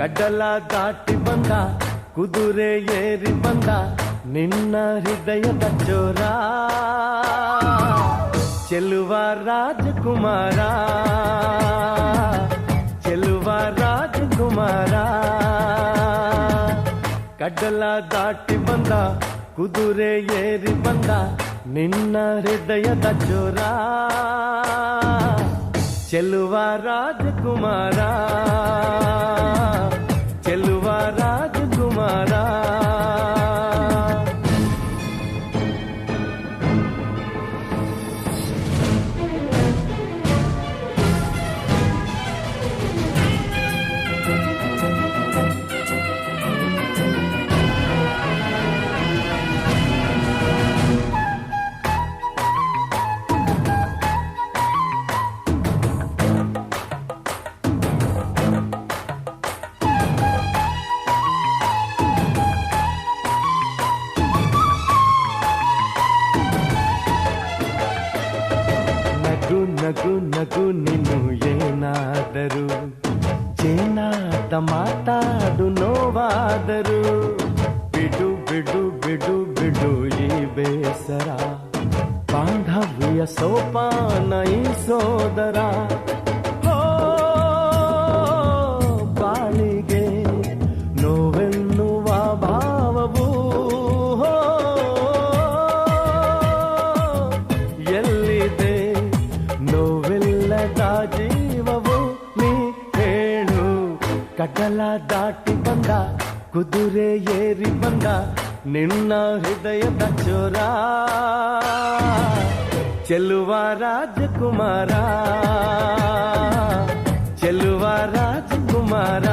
ಕಡಲ ದಾಟಿ ಬಂದ ಕುದುರೆ ಏರಿ ಬಂದ ನಿನ್ನ ಹೃದಯದ ಚೋರ ಚೆಲುವ ರಾಜಕುಮಾರ ಚೆಲುವ ರಾಜಕುಮಾರ ಕಡಲ ದಾಟಿ ಬಂದ ಕುದುರೆ ಏರಿ ಬಂದ ನಿನ್ನ ಹೃದಯದ ಚೋರ ಚೆಲುವ ರಾಜಕುಮಾರ ಚೆಲುವ ರಾಜಕುಮಾರ ನಗು ನಗು ನೀನು ಏನಾದರೂ ಚೇನಾದ ಮಾತಾಡು ನೋವಾದರು ಬಿಡು ಬಿಡು ಬಿಡು ಬಿಡು ಈ ಬೇಸರ ಬಾಂಧವ್ಯ ಸೋಪಾನ ಈ ಸೋದರ ಬಾಳಿಗೆ ನೋವೆನ್ನುವ ಭಾವವು ಎಲ್ಲಿದೆ ನೋವಿಲ್ಲದ ಜೀವವು ನೀ ಹೇಳು ಕಡಲ ದಾಟಿ ಬಂದ ಕುದುರೆ ಏರಿ ಬಂದ ನಿನ್ನ ಹೃದಯದ ಚೋರ ಚೆಲುವ ರಾಜಕುಮಾರ ಚೆಲುವ ರಾಜಕುಮಾರ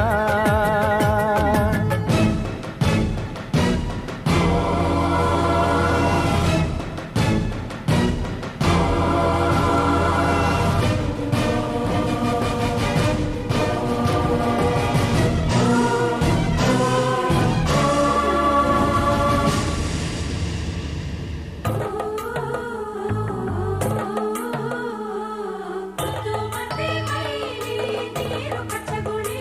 ನೀರು ಕಚ್ಚಗುಳಿ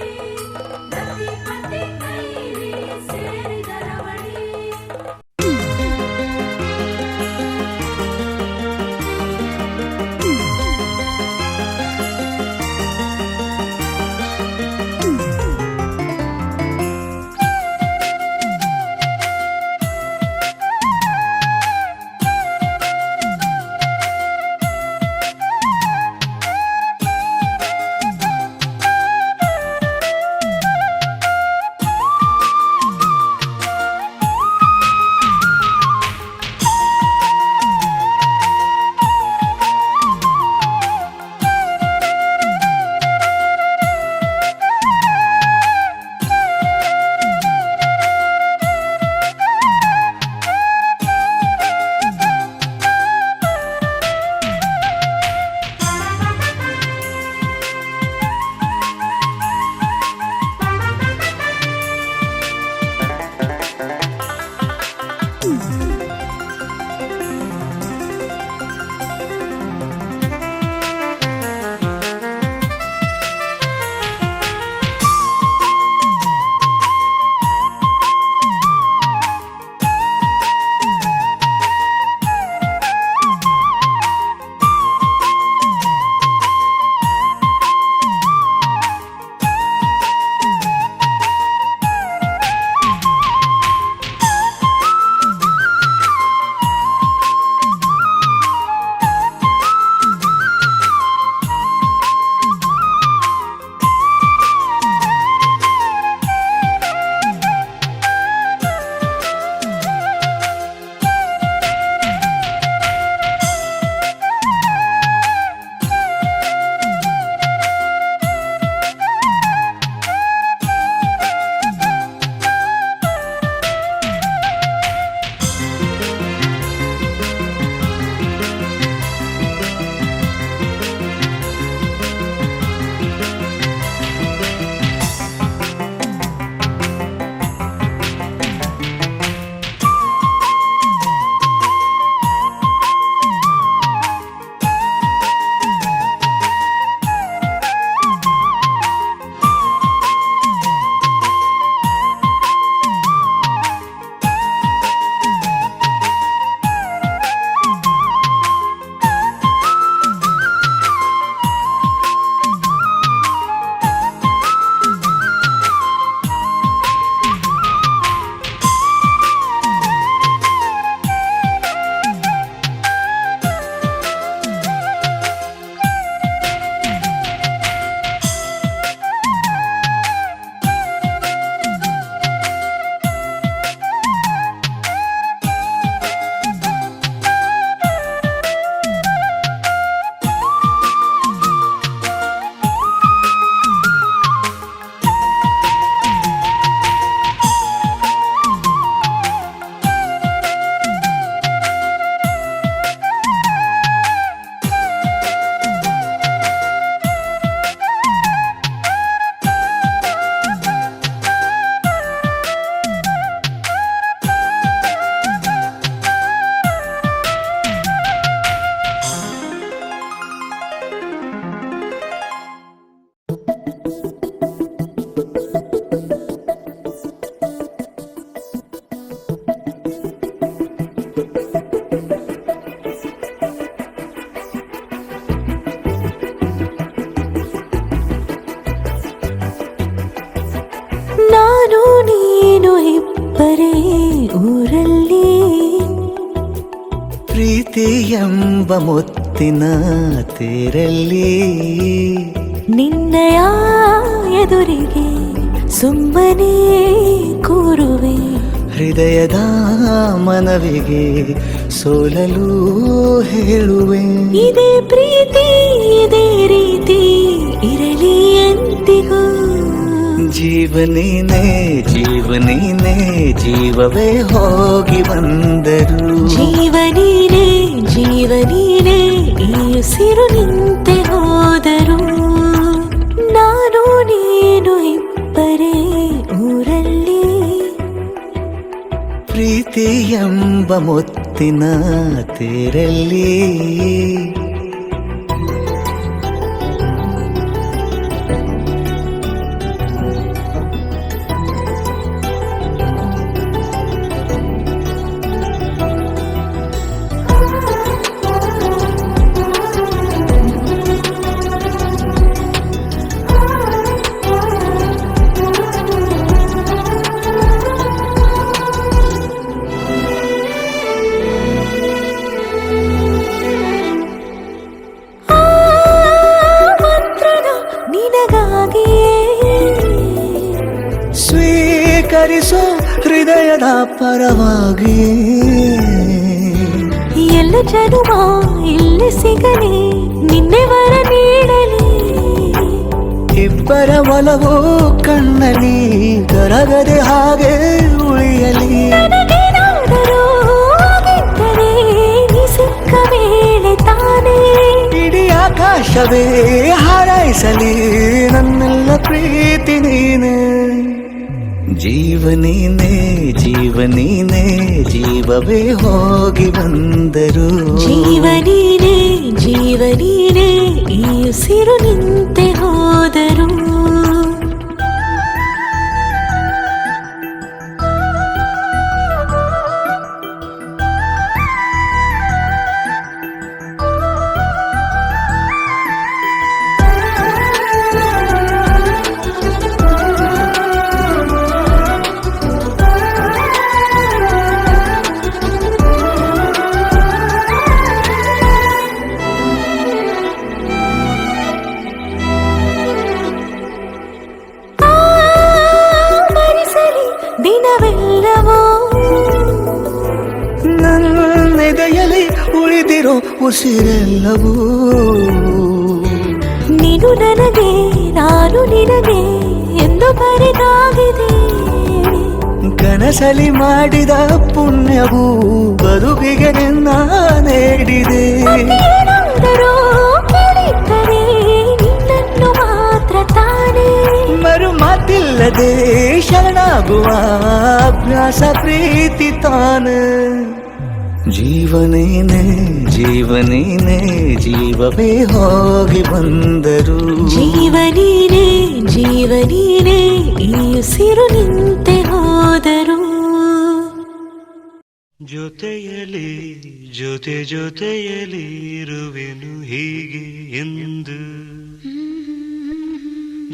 ಊರಲ್ಲಿ ಪ್ರೀತಿ ಎಂಬ ಮುತ್ತಿನ ತೇರಲ್ಲಿ ನಿನ್ನಯ ಎದುರಿಗೆ ಸುಮ್ಮನೆ ಕೂರುವೆ ಹೃದಯದ ಮನವಿಗೆ ಸೋಲಲು ಹೇಳುವೆ ಇದೇ ಪ್ರೀತಿ ಇದೇ ರೀತಿ ಇರಲಿ ಎಂದಿಗೂ ಜೀವನೇನೆ ಜೀವನೇನೆ ಜೀವವೇ ಹೋಗಿ ಬಂದರು ಜೀವನೀನೇ ಜೀವನೀನೇ ಈ ಉಸಿರು ನಿಂತೆ ಹೋದರು ನಾನು ನೀನು ಇಬ್ಬರೇ ಊರಲ್ಲಿ ಪ್ರೀತಿ ಎಂಬ ಮುತ್ತಿನ ತೇರಲ್ಲಿ ಸ್ವೀಕರಿಸೋ ಹೃದಯದ ಪರವಾಗಿ ಎಲ್ಲ ಜನುಮ ಇಲ್ಲಿ ಸಿಗಲಿ ನಿನ್ನೆ ವರ ನೀಡಲಿ ಇಬ್ಬರ ಒಲವು ಕಣ್ಣಲ್ಲಿ ಕರಗದೆ ಹಾಗೆ ಉಳಿಯಲಿ ನನಗೇನಾದರೂ ಆಗಿದ್ದರೆ ನೀ ಸಿಕ್ಕ ವೇಳೆ ತಾನೇ ಇಡೀ ಆಕಾಶವೇ ಹಾರೈಸಲಿ ನನ್ನೆಲ್ಲ ಪ್ರೀತಿ ನೀನೆ ಜೀವನೀನೇ ಜೀವನೀನೇ ಜೀವವೇ ಹೋಗಿ ಬಂದರು ಜೀವನೀನೇ ಜೀವನೀನೇ ಈ ಉಸಿರು ನಿಂತೆ ಹೋದರು ದಿನವೆಲ್ಲವೋ ನನ್ನೆದೆಯಲ್ಲಿ ಉಳಿದಿರೋ ಉಸಿರೆಲ್ಲವೂ ನೀನು ನನಗೆ ನಾನು ನಿನಗೆ ಎಂದು ಬರೆದಾಗಿದೆ ಕನಸಲಿ ಮಾಡಿದ ಪುಣ್ಯವು ಬದುಕಿಗೆ ನಿನ್ನ ನೀಡಿದೆ ಏನಾದರೂ ಕೇಳಿದ್ದರೆ ನಿನ್ನನ್ನು ಮಾತ್ರ ತಾನೇ ಮರು ಮಾತಿಲ್ಲದೆ ಶರಣಾಗುವ ಅಭ್ಯಾಸ ಪ್ರೀತಿ ತಾನ ಜೀವನೇನೆ ಜೀವನೇನೆ ಜೀವವೇ ಹೋಗಿ ಬಂದರು ಜೀವನೀನೇ ಜೀವನೀನೇ ಈ ಉಸಿರು ನಿಂತೆ ಹೋದರು ಜೊತೆಯಲಿ ಜೊತೆ ಜೊತೆಯಲಿ ಇರುವೆನು ಹೀಗೆ ಎಂದು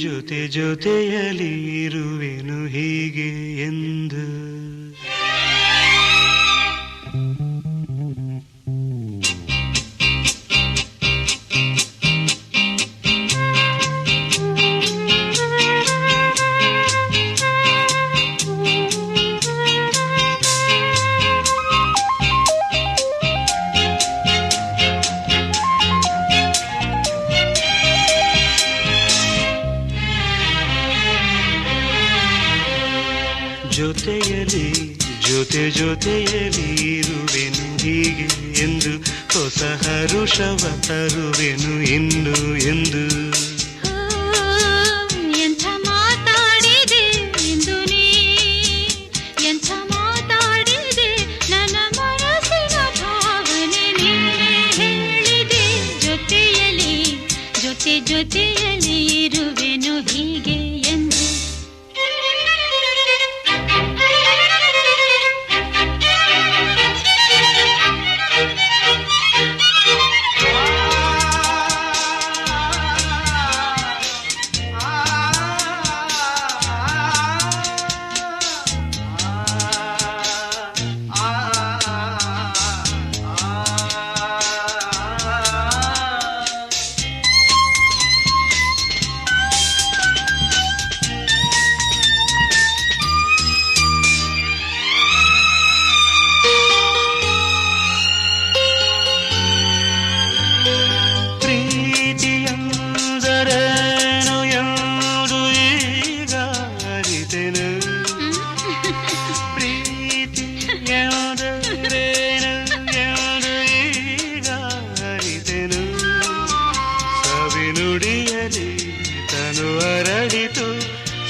ಜೊತೆ ಜೊತೆಯಲಿ ಇರುವೆನು ಹೀಗೆ ಎಂದು ಜೊತೆಯಲಿ ಜೊತೆ ಜೊತೆಯಲಿ ಇರುವೆನು ಹೀಗೆ ಎಂದು ಹೊಸ ಹರುಷವ ತರುವೆನು ಇನ್ನು ಎಂದು ಎಂಥ ಮಾತಾಡಿದೆ ಎಂದು ನೀ ಎಂಥ ಮಾತಾಡಿದೆ ನನ್ನ ಮನಸ್ಸಿನ ಭಾವನೆ ನೀನೇ ಹೇಳಿದೆ ಜೊತೆಯಲಿ ಜೊತೆ ಜೊತೆಯಲಿ ಇರುವೆನು ಹೀಗೆ ಎಂದು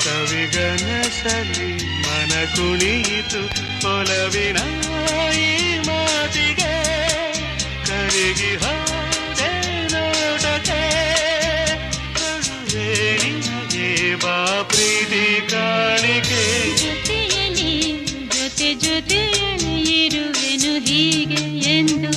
ಸವಿಗನಸಲಿ ಮನ ಕುಣಿಯಿತು ಒಲವಿನ ಈ ಮಾತಿಗೆ ಕರಗಿ ಹೋದೆ ನೋಟಕ್ಕೆ ಕರುವೆ ನಿನಗೆ ಬಾ ಪ್ರೀತಿ ಕಾಣಿಕೆ ಜೊತೆಯಲ್ಲಿ ಜೊತೆಯಲ್ಲಿ ಇರುವೆನು ಹೀಗೆ ಎಂದು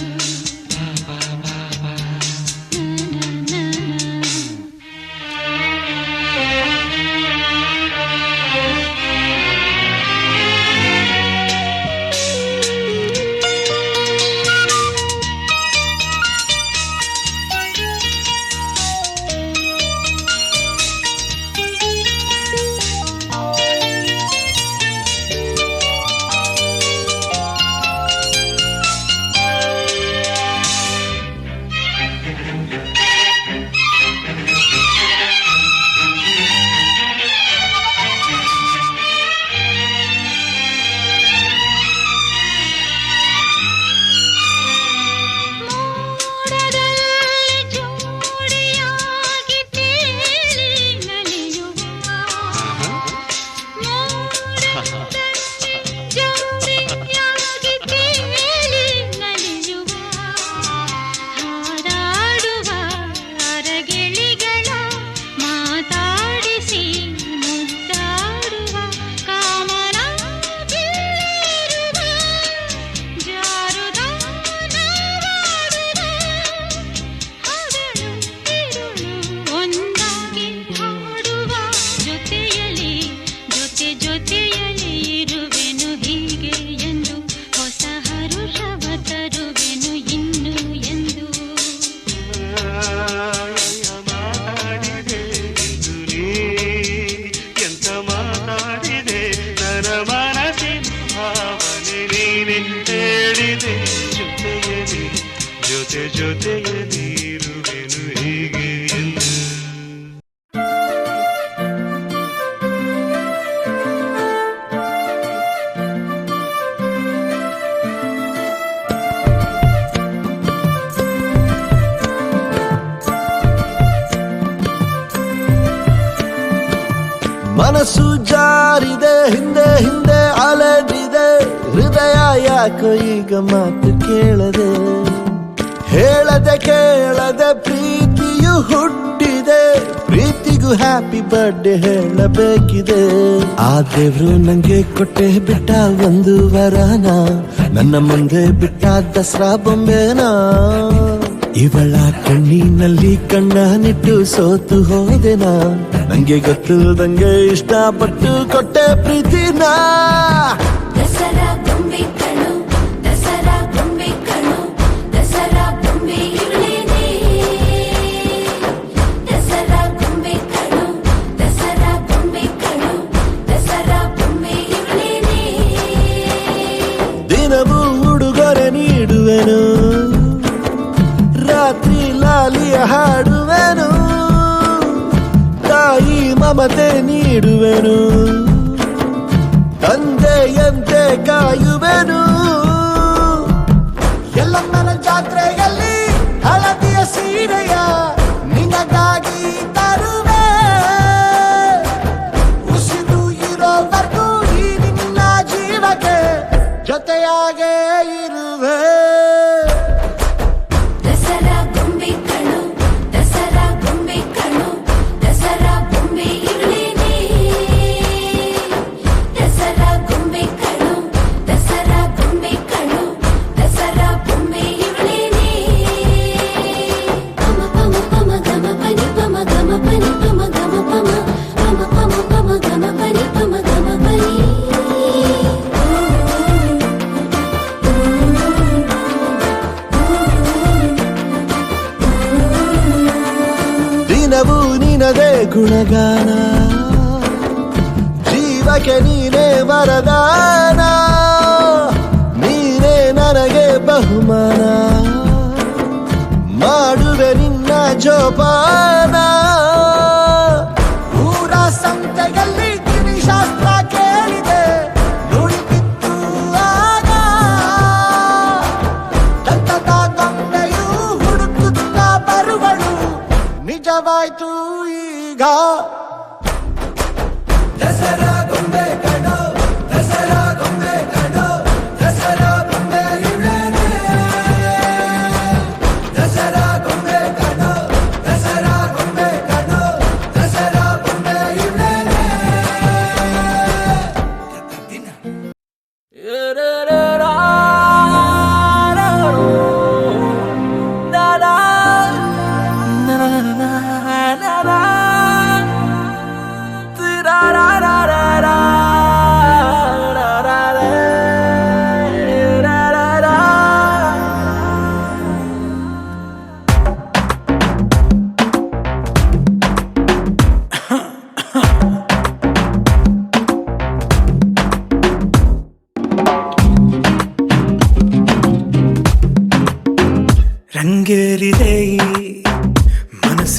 ಜೊತೆಯಲ್ಲಿರುವೆನು ಹೀಗೆ ಎಂದು ಮನಸ್ಸು ಜಾರಿದೆ ಹಿಂದೆ ಹಿಂದೆ ಅಲೆದಿದೆ ಹೃದಯ ಯಾಕೋ ಈಗ ಮಾತು ಕೇಳದೆ ಹೇಳದೆ ಕೇಳದೆ ಪ್ರೀತಿಯು ಹುಟ್ಟಿದೆ ಪ್ರೀತಿಗೂ ಹ್ಯಾಪಿ ಬರ್ಡೇ ಹೇಳಬೇಕಿದೆ ಆ ದೇವ್ರು ನಂಗೆ ಕೊಟ್ಟೆ ಬಿಟ್ಟ ಒಂದು ವರನ ನನ್ನ ಮುಂದೆ ಬಿಟ್ಟ ದಸರಾ ಬೊಂಬೆನಾ ಇವಳ ಕಣ್ಣಿನಲ್ಲಿ ಕಣ್ಣನಿಟ್ಟು ಸೋತು ಹೋದೆನಾ ನಂಗೆ ಗೊತ್ತಿಲ್ದಂಗೆ ಇಷ್ಟಪಟ್ಟು ಕೊಟ್ಟೆ ಪ್ರೀತಿನ ದಸರಾ ಬೊಂಬೆ ಕಣು ದಸರಾ ಬೊಂಬೆ ಕಣು ದಸರಾ ಬೊಂಬೆ ಇವಳೇನೆ ದಸರಾ ಬೊಂಬೆ ಕಣು ದಸರಾ ಬೊಂಬೆ ಕಣು ದಸರಾ ಬೊಂಬೆ ಇವಳೇನೆ ದಿನವೂ ಉಡುಗೊರೆ ನೀಡುವೆನು ರಾತ್ರಿ ಲಾಲಿಯ ಹಾಡುವೆನು ತಾಯಿ ಮಮತೆ ನೀಡುವೆನು ತಂದೆಯಂತೆ ಕಾಯುವೆನು ಎಲ್ಲಮ್ಮನ ಜಾತ್ರೆಯಲ್ಲಿ ಹಳದಿಯ ಸೀರೆಯ ನಿನಗಾಗಿ ತರುವೆ ಉಸಿರು ಇರೋವರೆಗೂ ಈ ನಿನ್ನ ಜೀವಕ್ಕೆ ಜೊತೆಯಾಗೇ ಇರುವೆ ದಸರಾ ಬೊಂಬೆ ಕಣು ದಸರಾ ಬೊಂಬೆ ಕಣು ದಸರಾ ಬೊಂಬೆ ಇವಳೇನೆ ದಸರಾ ಬೊಂಬೆ ಕಣು ದಸರಾ ಬೊಂಬೆ ಕಣು ದಸರಾ ಬೊಂಬೆ ಇವಳೇನೆ ಪಮ ಪಮ ಪಮ ಗಮ ಪನಿ ಪಮ ಗಮ ಪನಿ ಪಮ ಗಮ ಪಮ ಪಮ ಪಮ ಪಮ ಗಮ ಪನಿ ಪಮ ಗಮ ಪನಿ ದಿನವೂ ನಿನದೇ ಗುಣಗಾನ ಜೀವಕ್ಕೆ ನೀನೇ ವರದಾನ ನೀನೇ ನನಗೆ ಬಹುಮಾನ ಮಾಡುವೆ ನಿನ್ನ ಜೋಪಾನ ಊರ ಸಂತೆಯಲ್ಲಿ ಕಿವಿಶಾಸ್ತ್ರ ಕೇಳಿದೆ ನುಡಿಬಿತ್ತು ಆಗ ದಂತದ ಗೊಂಬೆಯು ಹುಡುಕುತ್ತ ಬರುವಳು ನಿಜವಾಯ್ತು ಈಗ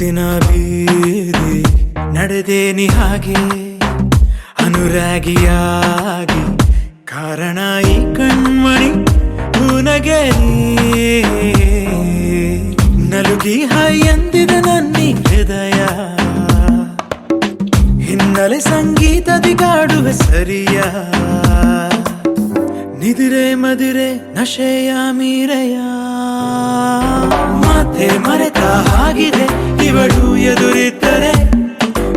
ಮನಸ್ಸಿನ ಬೀದಿ ನಡೆದೇನಿ ಹಾಗೆ ಅನುರಾಗಿಯಾಗಿ ಕಾರಣ ಈ ಕಣ್ಮಣಿ ಹೂನಗೆರಿ ನಲುಗಿ ಹೈ ಎಂದಿದೆ ನನ್ನಿ ಹೃದಯ ಹಿನ್ನೆಲೆ ಸಂಗೀತದಿ ಕಾಡುವೆ ಸರಿಯ ನಿದಿರೆ ಮದಿರೆ ನಶೆಯ ಮೀರೆಯ ಮಾತೆ ಮರೆತ ಹಾಗಿದೆ ಇವಳು ಎದುರಿದ್ದರೆ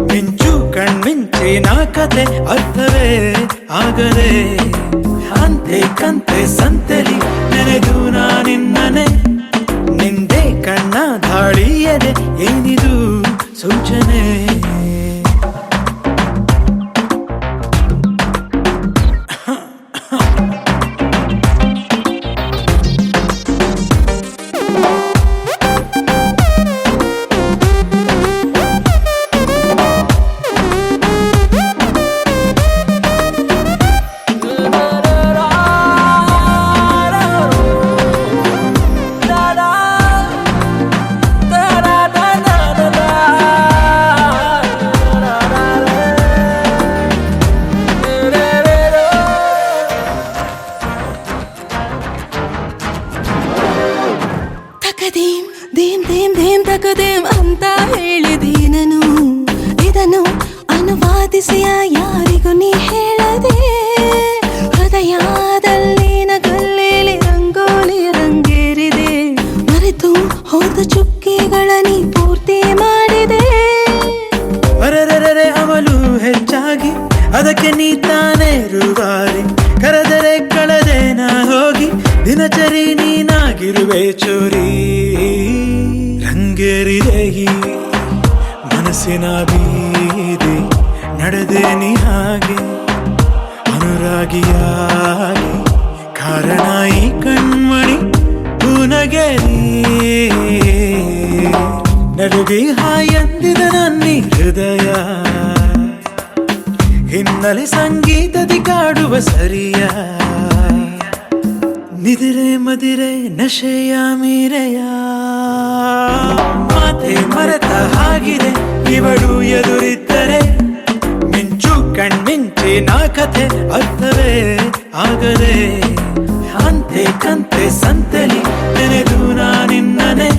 ಮಿಂಚು ಕಣ್ಮಿಂಚಿನ ಕತೆ ಅರ್ಥವೇ ಆಗದೆ ಅಂತೆ ಕಂತೆ ಸಂತೆಲಿ ನೆನೆದು ನಾನಿನ್ನನೆ ನಿಂದೆ ಕಣ್ಣ ಧಾಳಿಯದೆ ಏನಿದು ಸೂಚನೆ ತಕದೇಂ ಅಂತ ಹೇಳಿದೀನನು ಇದನ್ನು ಅನುವಾದಿಸಿಯ ಯಾರಿಗೂ ನೀ ಹೇಳದೆ ಹೃದಯದಲ್ಲಿನ ಗಲ್ಲೇಲಿ ರಂಗೋಲಿ ರಂಗೇರಿದೆ ಮರೆತು ಹೋದ ಚುಕ್ಕಿಗಳ ನೀ ಪೂರ್ತಿ ಮಾಡಿದೆ ಅರರರೆ ಅವಳು ಹೆಚ್ಚಾಗಿ ಅದಕ್ಕೆ ನೀ ತಾನೇ ರೂವಾರಿ ಕರೆದರೆ ಕಳೆದೆ ನಾ ಹೋಗಿ ದಿನಚರಿ ನೀನಾಗಿರುವೆ ಚೋರಿ ರಂಗೇರಿದೆ ಈ ಮನಸ್ಸಿನ ಬೀದಿ ನಡೆದೆ ನೀ ಹಾಗೆ ಅನುರಾಗಿಯಾಗಿ ಕಾರಣ ಈ ಕಣ್ಮಣಿ ಹೂನಗೆರಿ ನಡುಗಿ ಹಾಯಂದಿದ ನನ್ನಿ ಹೃದಯ ಹಿನ್ನೆಲೆ ಸಂಗೀತದಿ ಕಾಡುವ ಸರಿಯ ನಿದಿರೆ ಮದಿರೆ ನಶೆಯ ಮೀರೆಯ ಮಾತೆ ಮರೆತ ಹಾಗಿದೆ ಇವಳು ಎದುರಿದ್ದರೆ ಮಿಂಚು ಕಣ್ಮಿಂಚಿನ ಕಥೆ ಅರ್ಥವೇ ಆಗದೆ ಅಂತೆ ಕಂತೆ ಸಂತೆಲಿ ನೆನೆದು ನಾನಿನ್ನನೆ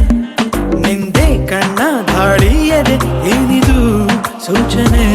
ನಿಂದೆ ಕಣ್ಣ ಧಾಳಿಯದೆ ಏನಿದು ಸೂಚನೆ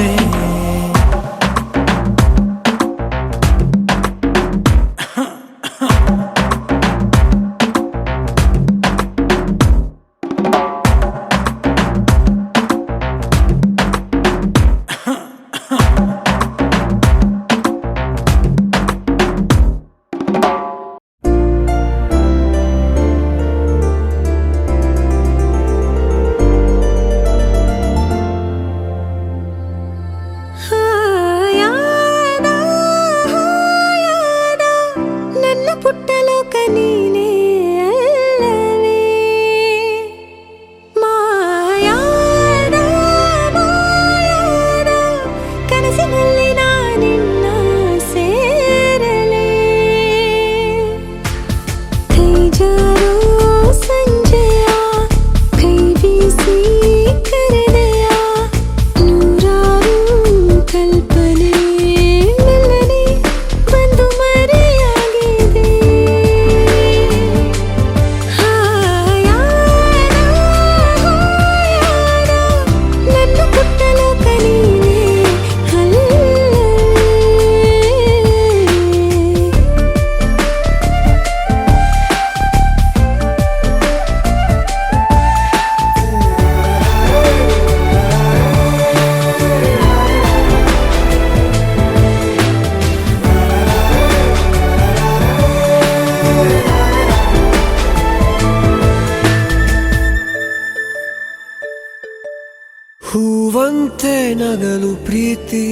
ಹೂವಂತೆ ನಗಲು ಪ್ರೀತಿ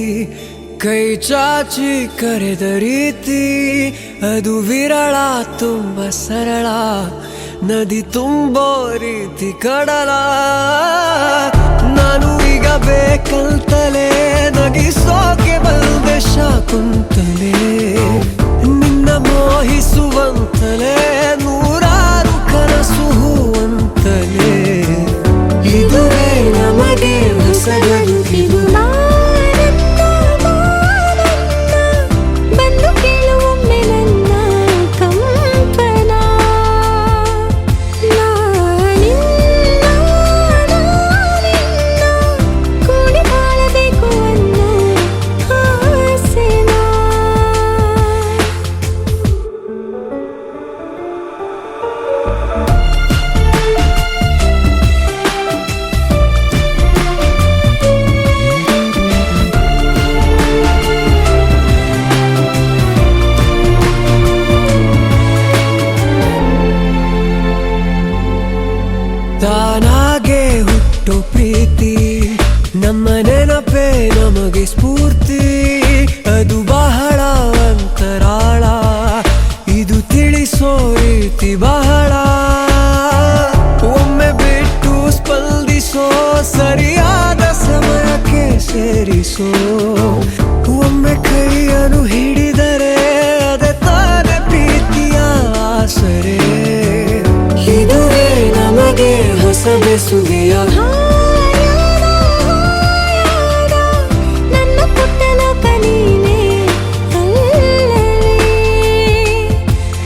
ಕೈ ಚಾಚಿ ಕರೆದ ರೀತಿ ಅದು ವಿರಳ ತುಂಬ ಸರಳ ನದಿ ತುಂಬೋ ರೀತಿ ಕಡಲ ನಾನು ಈಗ ಬೇಕಂತಲೇ ನಗಿಸೋಕೆ ಬಂದೆ ಶಾಕುಂತಲೇ ನಿನ್ನ ಮೋಹಿಸುವಂತಲೇ ನೂರಾರು ಕನಸು ಹೂವಂತಲೇ ಇದುವೇ ಬೆರೆಸುವೆಯ ನನ್ನ ಪುಟ್ಟ ಲೋಕ ನೀನೇ ಅಲ್ಲವೇ?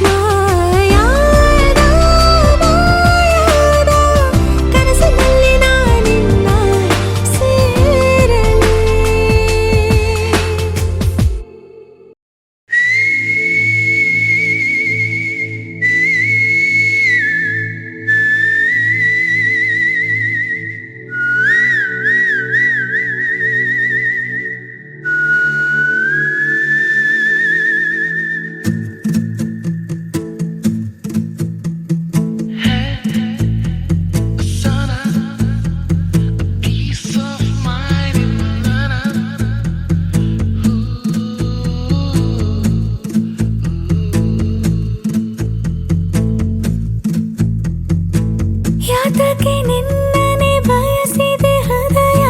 ಮಾಯಾದ ಕನಸಿನಲ್ಲಿ ನಾನಿನ್ನ ಸೇರಲೇ. ಯಾತಕ್ಕೆ ನಿನ್ನನೆ ಬಯಸಿದೆ ಹೃದಯ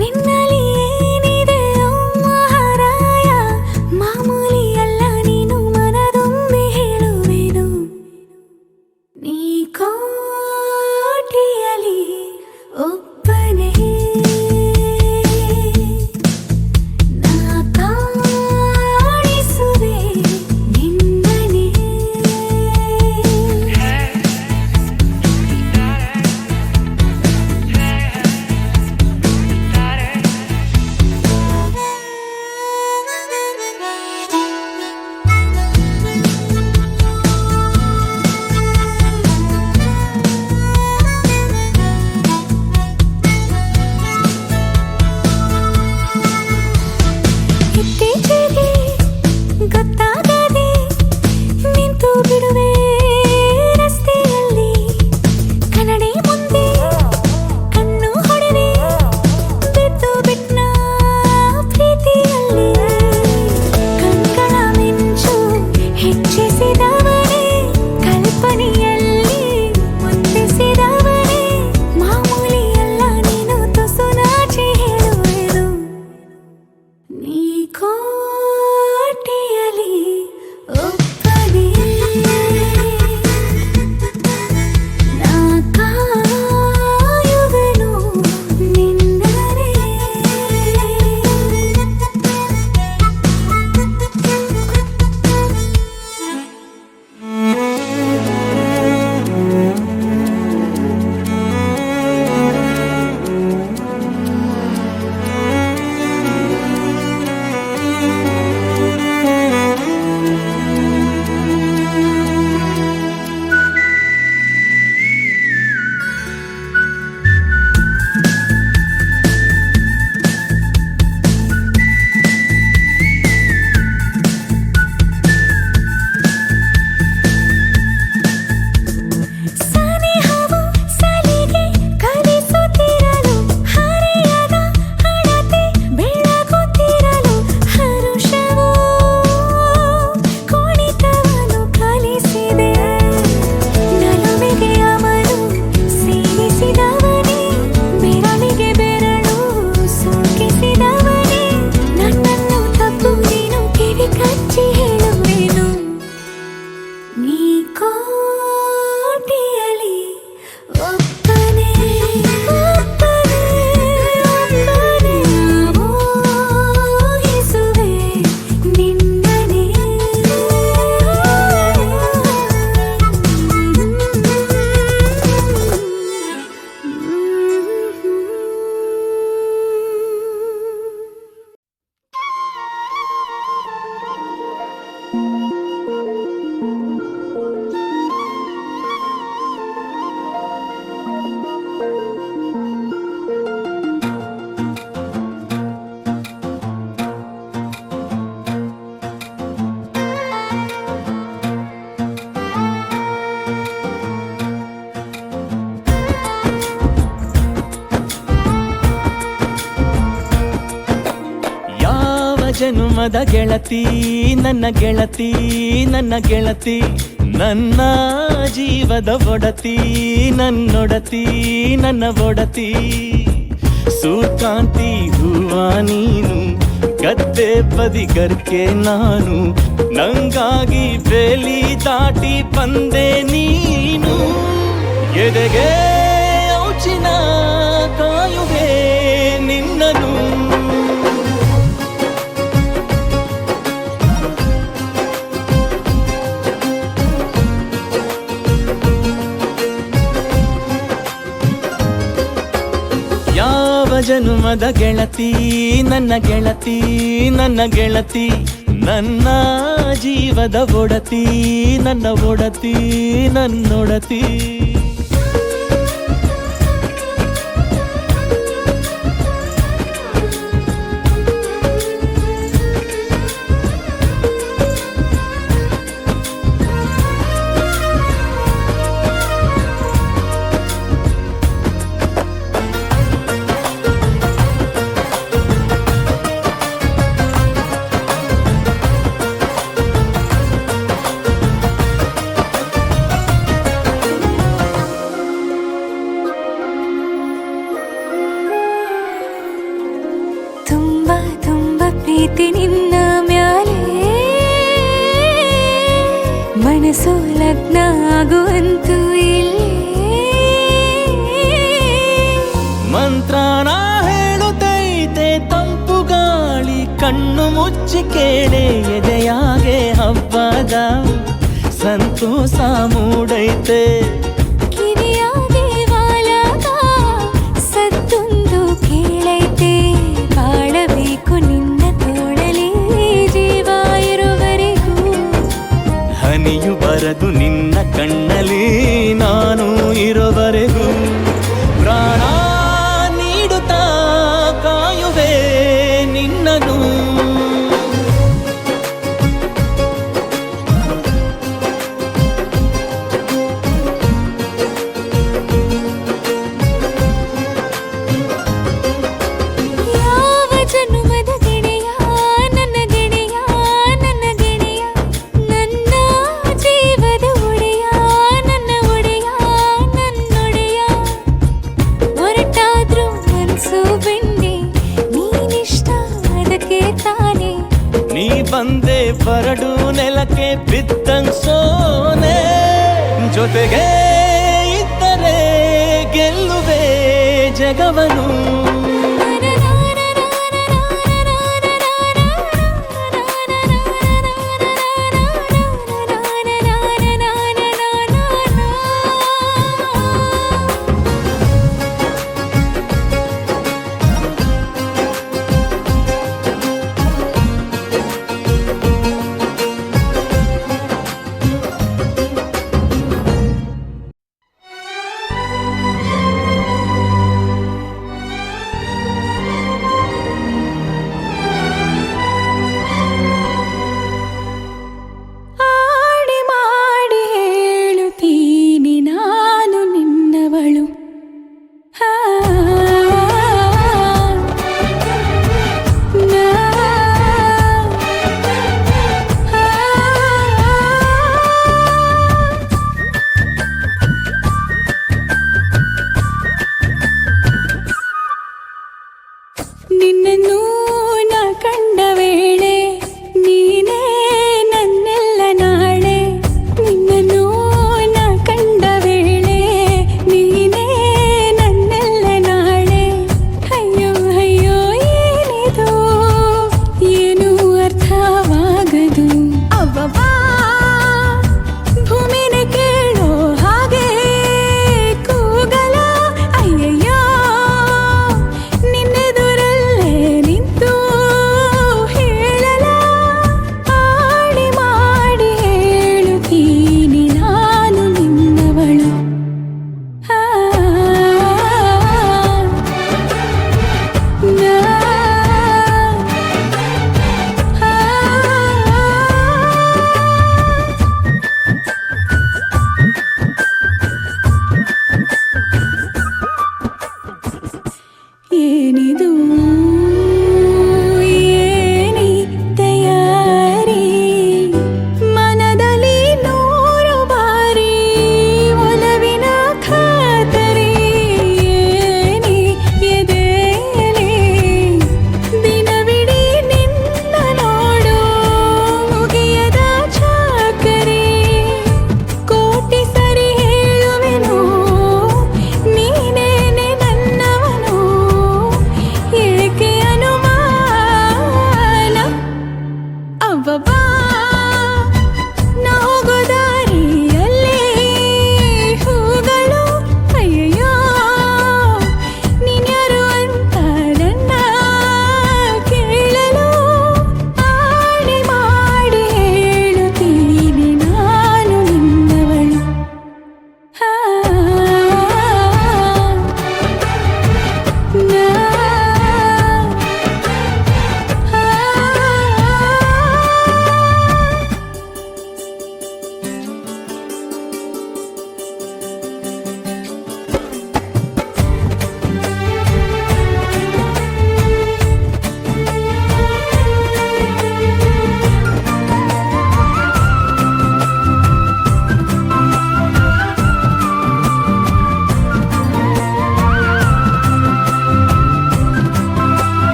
ನಿನ್ನಲ್ಲಿ ಏನಿದೆ ಓ ಮಹಾರಾಯ ಮಾಮೂಲಿಯಲ್ಲ ನೀನು ಮನದೊಮ್ಮೆ ಹೇಳುವೆನು ನೀ ಕೋಟಿಯಲಿ ಒಬ್ಬನೇ ನಾ ಕಾಣಿಸುವೆ ನಿನ್ನನೇ ಇತ್ತೀಚೆಗೆ ಗೊತ್ತಾಗದೆ ನಿಂತು ಬಿಡುವೆ ರಸ್ತೆಯಲ್ಲಿ ಕನ್ನಡಿ ಮುಂದೆ ಕಣ್ಣು ಹೊಡೆದೆ ಬಿದ್ದು ಬಿಟ್ನ ಪ್ರೀತಿಯಲ್ಲಿ ಕಣ್ಗಳ ಮಿಂಚು ಹೆಚ್ಚಿಸಿದವನೇ ಕಲ್ಪನೆಯಲ್ಲಿ ಮುತ್ತಿಸಿದವನೇ ಮಾಮೂಲಿಯಲ್ಲ ನೀನು ತುಸು ನಾಚಿ ಹೇಳುವೆನು ನೀ ಕೋಟೆಯಲ್ಲಿ ಒಬ್ಬನೇ ನಾ ಕಾಯುವೆನು ನಿನ್ನನೇ. ಸನಿಹವು ಸಲಿಗೆ ಕಲಿಸುತ್ತಿರಲು ಹರೆಯದ ಹಣತೆ ಬೆಳಗುತ್ತಿರಲು ಹರುಷವೋ ಕುಣಿತವನ್ನು ಕಲಿಸಿದೆ ನಲುಮೆಗೆ ಅವನು ಸೇರಿಸಿದವನೇ ಬೆರಳಿಗೆ ಬೆರಳು ಸೂಕಿಸಿದವನೇ ನನ್ನನ್ನು ತಪ್ಪು ನೀನು ಕಿವಿ ಕಚ್ಚಿ ಹೇಳುವೆನು ನೀ ಕೋಟೆಯಲ್ಲಿ ಒಬ್ಬನೇ ಒಬ್ಬನೇ ಒಬ್ಬನೇ ಮೋಹಿಸುವೆ ನಿನ್ನನೇ. ಜನುಮದ ಗೆಳತಿ ನನ್ನ ಗೆಳತಿ ನನ್ನ ಗೆಳತಿ ನನ್ನ ಜೀವದ ಒಡತಿ ನನ್ನೊಡತಿ ನನ್ನ ಒಡತಿ ಸೂರ್ಕಾಂತಿ ಹೂವ ನೀನು ಗದ್ದೆ ಬದಿಗರ್ಕೆ ನಾನು ನಂಗಾಗಿ ಬೇಲಿ ದಾಟಿ ಬಂದೆ ನೀನು ಎದೆಗೆ ಮಿಂಚಿನ ಕಾಯುವೆ ನಿನ್ನನು. ಯಾವ ಜನುಮದ ಗೆಳತಿ ನನ್ನ ಗೆಳತಿ ನನ್ನ ಗೆಳತಿ, ನನ್ನ ಜೀವದ ಒಡತಿ ನನ್ನ ಒಡತಿ ನನ್ನೊಡತಿ. ತುಂಬಾ ತುಂಬಾ ಪ್ರೀತಿ ನಿನ್ನ ಮ್ಯಾಲೆ, ಮನಸ್ಸು ಲಗ್ನ ಆಗುವಂತೂ ಇಲ್ಲೇ. ಮಂತ್ರನ ಹೇಳುತ್ತೈತೆ ತಂಪು ಗಾಳಿ, ಕಣ್ಣು ಮುಚ್ಚಿ ಕೇಳೆ ಎದೆಯಾಗೆ ಹಬ್ಬದ ಸಂತೋಷ ಮೂಡೈತೆ. ಕಿವಿಯಾಗೆ ವಾಲಾಗ ಸತ್ತೊಂದು ಕೇಳೈತೆ, ಬಾಳಬೇಕು ನಿನ್ನ ತೋಳಲಿ ಜೀವ ಇರುವರೆಗೂ. ಹನಿಯು ಬರದು ನಿನ್ನ ಕಣ್ಣಲ್ಲಿ ನಾನು ಇರುವರೆಗೂ, ಪ್ರಾಣ ನೀಡುತ್ತಾ ಕಾಯುವೆ ನಿನ್ನನು. ಯಾವ ಜನುಮದ ಗೆಳೆಯ ನನ್ನ ಗೆಳೆಯ ನನ್ನ ಗೆಳೆಯ, ನನ್ನ ಜೀವದ ಒಡೆಯ ನನ್ನ ಒಡೆಯ ನನ್ನೊಡೆಯ. ಹೊರಟಾದ್ರೂ ಮನ್ಸು ಬೆಂಡೆ ನೀನಿಷ್ಟ ಅದಕ್ಕೆ ತಾನೆ. ನೀ ಬಂದೆ ಬರಡು ನೆಲಕ್ಕೆ ಬಿದ್ದಂಗ್ ಸೋನೆ, ಜೊತೆಗೆ ಇದ್ದರೆ ಗೆಲ್ಲುವೆ ಜಗವನು.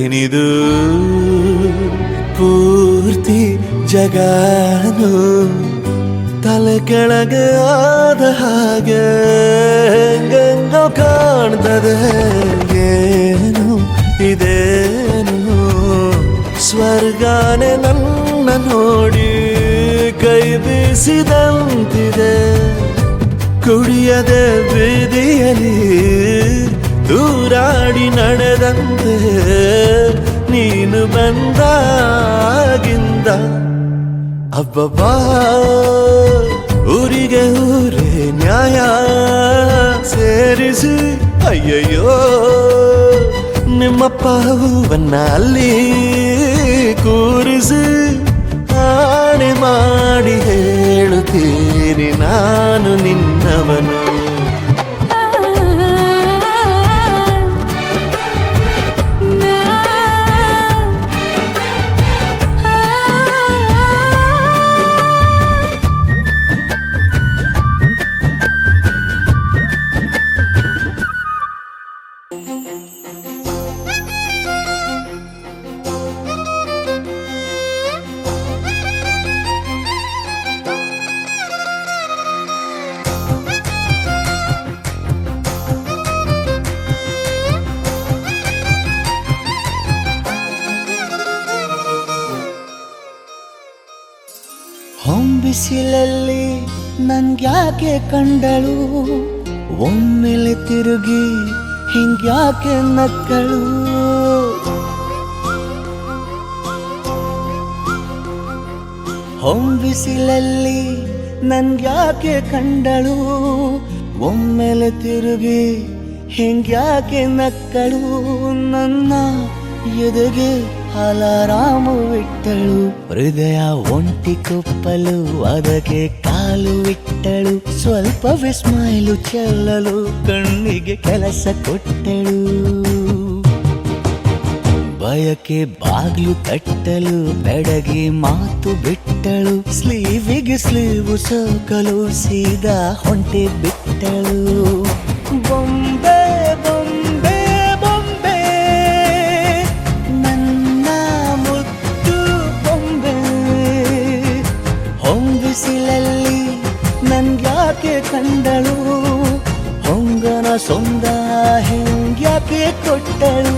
ಏನಿದು ಪೂರ್ತಿ ಜಗಾನು ತಲೆ ಕೆಳಗೆ ಆದ ಹಾಗೆ ಗಂಗೋ ಕಾಣ್ತದೆ ಏನು ಇದೇನು ಸ್ವರ್ಗಾನೆ ನನ್ನ ನೋಡಿ ಕೈ ಬೀಸಿದಂತಿದೆ ಕುಡಿಯದೆ ಬೀದಿಯಲ್ಲಿ ದೂರಾಡಿ ನಡೆದಂತೆ ನೀನು ಬಂದಾಗಿಂದ ಅಬ್ಬಬ್ಬಾ ಊರಿಗೆ ಊರೇ ನ್ಯಾಯ ಸೇರಿಸಿ ಅಯ್ಯಯ್ಯೋ ನಿಮ್ಮಪ್ಪ ಹೂವನ್ನ ಅಲ್ಲಿ ಕೂರಿಸಿ ಆಣೆ ಮಾಡಿ ಹೇಳುತ್ತೀರಿ ನಾನು ನಿನ್ನವನು ಹೊಂಬಿಸಿಲಲ್ಲಿ ನನ್ಗ್ಯಾಕೆ ಕಂಡಳು ಒಮ್ಮೆಲೆ ತಿರುಗಿ ಹಿಂಗ್ಯಾಕೆ ನಕ್ಕಳು ಹೊಂಬಿಸಿಲಲ್ಲಿ ನನ್ಗ್ಯಾಕೆ ಕಂಡಳು ಒಮ್ಮೆಲೆ ತಿರುಗಿ ಹಿಂಗ್ಯಾಕೆ ನಕ್ಕಳು ನನ್ನ ಎದೆಗೆ ಅಲಾರಾಮು ಇಟ್ಟಳು ಹೃದಯ ಒಂಟಿ ಕೊಪ್ಪಲು ಅದಕ್ಕೆ ಕಾಲು ಇಟ್ಟಳು ಸ್ವಲ್ಪವೇ ಸ್ಮೈಲು ಚೆಲ್ಲಲು ಕಣ್ಣಿಗೆ ಕೆಲಸ ಕೊಟ್ಟಳು ಬಯಕೆ ಬಾಗ್ಲು ತಟ್ಟಲು ಬೆಡಗಿ ಮಾತು ಬಿಟ್ಟಳು ಸ್ಲೀವಿಗೆ ಸ್ಲೀವು ಸೋಕಲು ಸೀದಾ ಹೊಂಟೆ ಬಿಟ್ಟಳು ಬೊಂಬೆ ಬೊಂಬೆ ಬೊಂಬೆ ನನ್ನ ಮುದ್ದು ಬೊಂಬೆ ಹೊಂಬಿಸಿಲಲ್ಲಿ ನನ್ಗ್ಯಾಕೆ ಕಂಡಳು ಹೊಂಗನ ಸೊಂದ ಹೆಂಗ್ಯಾಕೆ ಕೊಟ್ಟಳು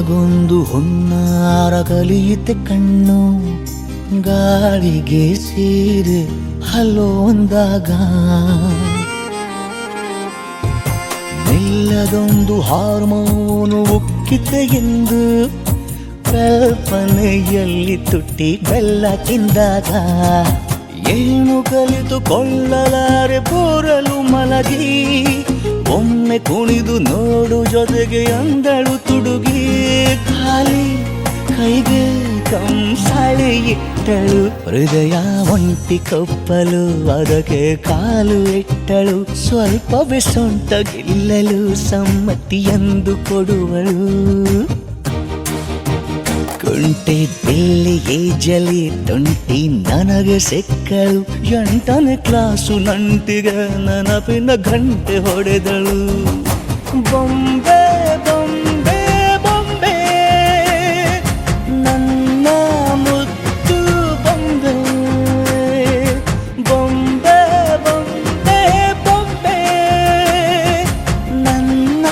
ಗೊಂದು ಹೊನ್ನಾರ ಕಲಿಯುತ್ತೆ ಕಣ್ಣು ಗಾಳಿಗೆ ಸೀರೆ ಹಲೋಂದಾಗ ಮೆಲ್ಲದೊಂದು ಹಾರ್ಮೋನು ಉಕ್ಕಿತೆ ಎಂದು ಕಲ್ಪನೆಯಲ್ಲಿ ತುಟ್ಟಿ ಬೆಲ್ಲ ತಿಂದಾಗ ಏನು ಕಲಿತುಕೊಳ್ಳಲಾರೆ ಬೋರಲು ಮಲಗಿ ಒಮ್ಮೆ ಕುಣಿದು ನೋಡು ಜೊತೆಗೆ ಅಂದಳು ತುಡುಗಿ ಖಾಲಿ ಕೈಗೆ ಕಂಸಾಳೆ ಇಟ್ಟಳು ಹೃದಯ ಒಂಟಿ ಕಪ್ಪಲು ಅದಕ್ಕೆ ಕಾಲು ಇಟ್ಟಳು ಸ್ವಲ್ಪವೇ ಸೊಂಟ ಗೆಲ್ಲಲು ಸಮ್ಮತಿ ಎಂದು ಕೊಡುವಳು ಕುಂಟೆ ಬೆಳ್ಳಿಗೆ ಜಲಿ ತುಂಟಿ ನನಗೆ ಸಿಕ್ಕಳು 8ನೇ ಕ್ಲಾಸು ನಂಟಿಗೆ ನೆನಪಿನ ಗಂಟೆ ಹೊಡೆದಳು ಬೊಂಬೆ ಬೊಂಬೆ ಬೊಂಬೆ ನನ್ನ ಮುದ್ದು ಬೊಂಬೆ ಬೊಂಬೆ ಬೊಂಬೆ ಬೊಂಬೆ ನನ್ನ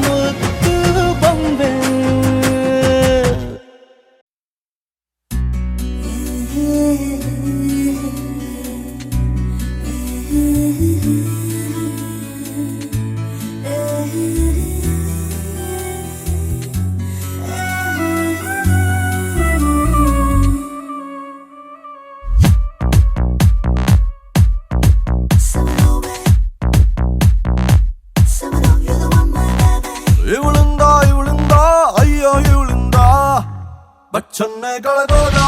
ಮುದ್ದು ಬೊಂಬೆ ಇವಳಿಂದ ಅಯ್ಯೋ ಇವಳಿಂದ ಬಚ್ಚನ್ನೇ ಕಳೆದೋದ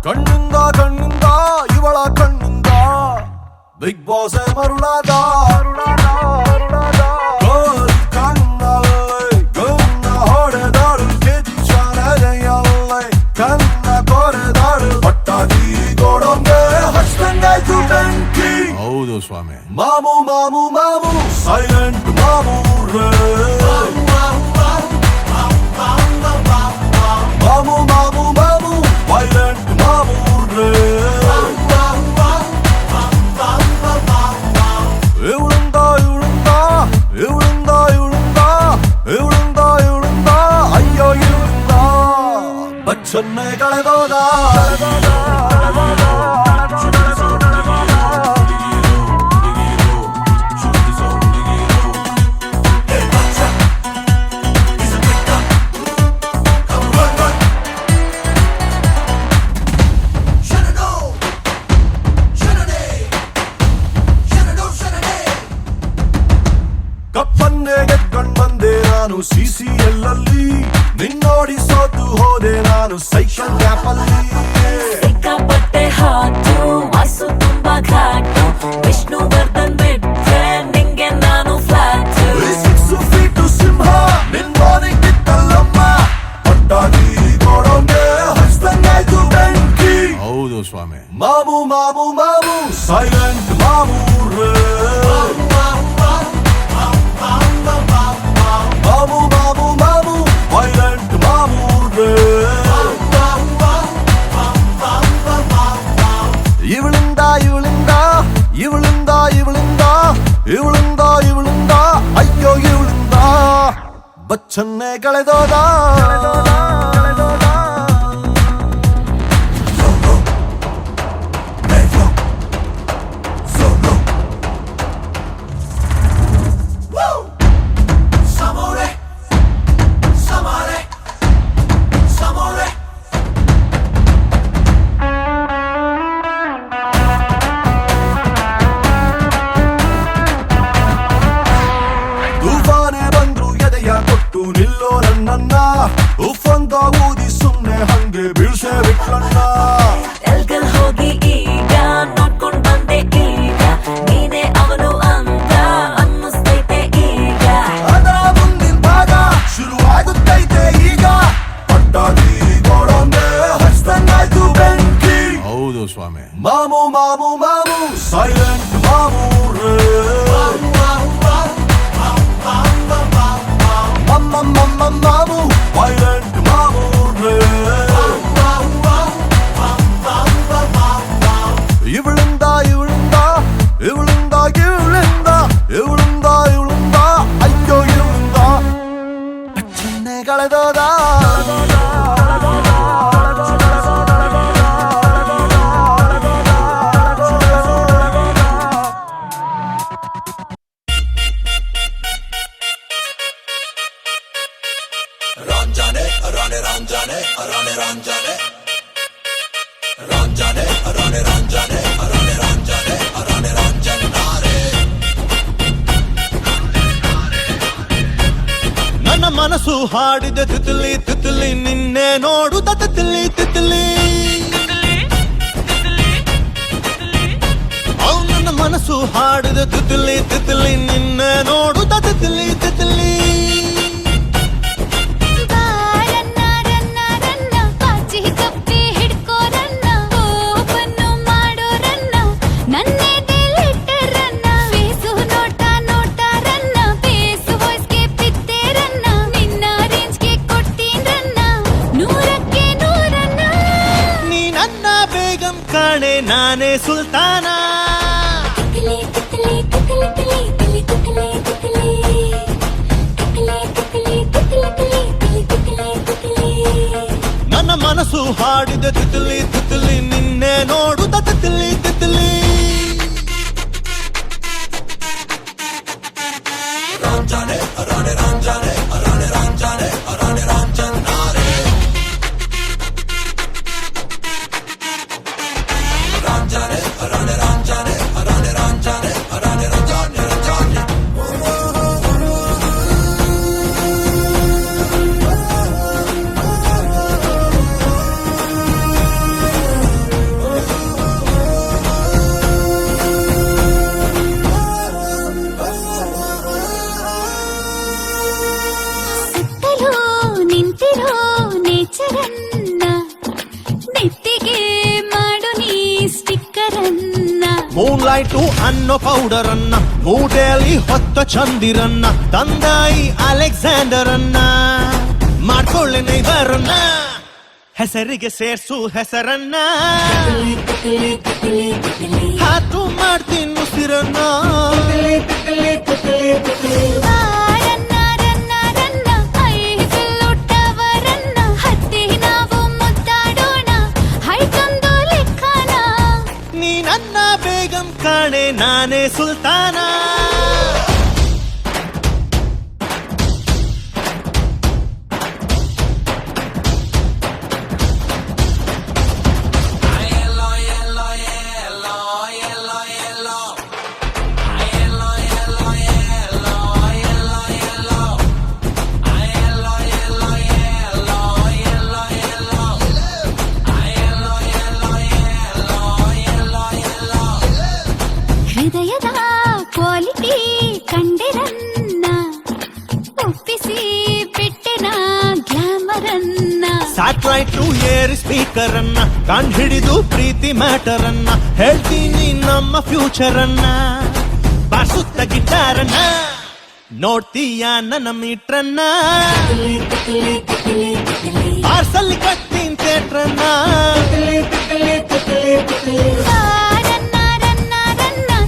ಕಣ್ಣಿಂದ ಇವಳ ಕಣ್ಣಿಂದ ಬಿಗ್ ಬಾಸ್ ಮರುಳಾದ ಕಣ್ಣಲ್ಲಿ ಗನ್ನ ಹೊಡೆದಾಡು ಕಿಚ್ಚನದೆಯಲ್ಲೇ ಕನ್ನ ಕೊರೆದಾಡು ಪಟ್ಟಾಗಿ ಗೋಡಂಗೆ ಹಚ್ದಂಗಾಯ್ತು ಬೆಂಕಿ. ಹೌದು ಸ್ವಾಮಿ. ಮಾಮು ಮಾಮು ಮಾಮು ಸೈಲೆಂಟ್ ಮಾಮು ರೇ ಮಾಮು ಮಾಮು ಮಾಮು ವೈಲೆಂಟ್ ಮಾಮು ರೇ ಇವಳಿಂದ ಅಯ್ಯೋ ಇವಳಿಂದ ಬಚ್ಚನ್ನೇ ಕಳೆದೋದ ಕಪ್ಪನ್ನೇ ಗೆದ್ಕೊಂಡ್ ಬಂದೆ ನಾನು CCL ಅಲ್ಲಿ ನಿನ್ನೋಡಿ ಸೋತು ಹೋದೆ ನಾನು ಸೈಕಲ್ ಗ್ಯಾಪ್ ಅಲ್ಲಿ ಸಿಕ್ಕಾಪಟ್ಟೆ ಹಾಟು ವಾಸು ತುಂಬಾ ಘಾಟು ವಿಷ್ಣುವರ್ಧನ್ ಬಿಟ್ರೆ ನಿಂಗೆ ನಾನು ಫ್ಲಾಟ್ 6 ಫೀಟ್ ಸಿಂಹ ನಿನ್ ಮಾರ್ನಿಂಗ್ ಕಿತ್ತಲ್ಲಮ್ಮ ಪಟ್ಟಾಗಿ ಗೋಡಂಗೆ ಹಚ್ದಂಗಾಯ್ತು ಬೆಂಕಿ. ಹೌದು ಸ್ವಾಮಿ. ಮಾಮು ಮಾಮು ಮಾಮು ಸೈಲೆಂಟ್ ಮಾಮು ರೇ ಮಾಮು ಮಾಮು ಮಾಮು ವೈಲೆಂಟ್ ಮಾಮು ರೇ ಇವಳಿಂದ ಅಯ್ಯೋ ಇವಳಿಂದ ಬಚ್ಚನ್ನೇ ಕಳೆದೋದ ನಿಲ್ಲೋ ನನ್ನನ್ನ ಉಫಂದ ಊದಿ ಸುಮ್ನೆ ಹಂಗೆ ಬೀಳ್ಸೆ ಬಿಟ್ಲಣ್ಣ ಎಲ್ಗಲ್ ಹೋಗಿ ಈಗ ನೋಡ್ಕೊಂಡ್ ಬಂದೆ ಈಗ ನೀನೇ ಅವನು ಅಂತ ಅನ್ನಿಸ್ತೈತೆ ಈಗ ಅದರ ಮುಂದಿನ ಭಾಗ ಶುರು ಆಗುತ್ತೈತೆ ಈಗ ಪಟ್ಟಾಗಿ ಗೋಡಂಗೆ ಹಚ್ದಂಗಾಯ್ತು ಬೆಂಕಿ. ಹೌದು ಸ್ವಾಮಿ. ಮಾಮು ಮಾಮು ಮಾಮು ಸೈಲೆಂಟ್ ಮಾಮು ರೇ ಮಾಮು ವೈಲೆಂಟ್ ಮಾಮು ರೇ ಇವಳಿಂದ ಅಯ್ಯೋ ಇವಳಿಂದ ಬಚ್ಚನ್ನೇ ಕಳೆದೋದ ನನ್ನ ಮನಸ್ಸು ಹಾಡಿದ ತಿತ್ಲಿ ತಿತ್ಲಿ ನಿನ್ನೆ ನೋಡುತ್ತ ತಿತ್ಲಿ ತಿತ್ಲಿ ನನ್ನ ಮನಸ್ಸು ಹಾಡಿದ ತಿತ್ಲಿ ತಿತ್ಲಿ ನಿನ್ನೆ ನೋಡುತ್ತ ತಿತ್ಲಿ ತಿತ್ಲಿ ನಾನೇ ಸುಲ್ತಾನ ನನ್ನ ಮನಸ್ಸು ಹಾಡಿದ ತಿತ್ಲಿ ತಿತ್ಲಿ ನಿನ್ನೆ ನೋಡುತ್ತ ತಿತ್ಲಿ ತಿತ್ಲಿ ರಾಂಜಾನೆ ರಾಣೆ ರಾಂಜಾನೆ ರಾಣೆ ರಾಂಜಾನೆ ರಾಣೆ ರಾಂಜಾನೆ ರಾಂಜಾನೆ ರಾಣೆ ರಾಂಜಾನೆ ರಾಣೆ ರಾಂಜಾನೆ ರಾಣೆ ರಾಂಜಾನೆ ರಾಂಜಾನೆ ಮೂನ್ಲೈಟು ಅನ್ನೋ ಪೌಡರ್ ಅನ್ನ ಮೂಟೆಯಲ್ಲಿ ಹೊತ್ತ ಚಂದಿರನ್ನ ತಂದಾಯಿ ಅಲೆಕ್ಸಾಂಡರ್ ಅನ್ನ ಮಾಡ್ಕೊಳ್ಳೆ ನೈಬರನ್ನ ಹೆಸರಿಗೆ ಸೇರ್ಸು ಹೆಸರನ್ನ ಹಾತು ಮಾಡ್ತೀನಿ ಉಸಿರನ್ನ ನೀ ನನ್ನ ಬೇಗಂ ಕಾಣೆ ನಾನೇ ಸುಲ್ತಾನ ಹೃದಯದ ಕ್ವಾಲಿಟಿ ಕಂಡಿರನ್ನ ಒಪ್ಪಿಸಿ ಬಿಟ್ಟೆನ ಗ್ಲಾಮರನ್ನ ಸ್ಯಾಟಲೈಟ್ ಏರ್ ಸ್ಪೀಕರ್ ಅನ್ನ ಕಂಡು ಹಿಡಿದು ಪ್ರೀತಿ ಮ್ಯಾಟರ್ ಅನ್ನ ಹೇಳ್ತೀನಿ ನಮ್ಮ ಫ್ಯೂಚರ್ ಅನ್ನ ಬಾರ್ಸುತ್ತ ಗಿಟಾರನ್ನ ನೋಡ್ತೀಯ ನನ್ನ ಮೀಟ್ರನ್ನ ಪಾರ್ಸಲ್ ಕಟ್ತೀನಿ ಥಿಯೇಟ್ರನ್ನ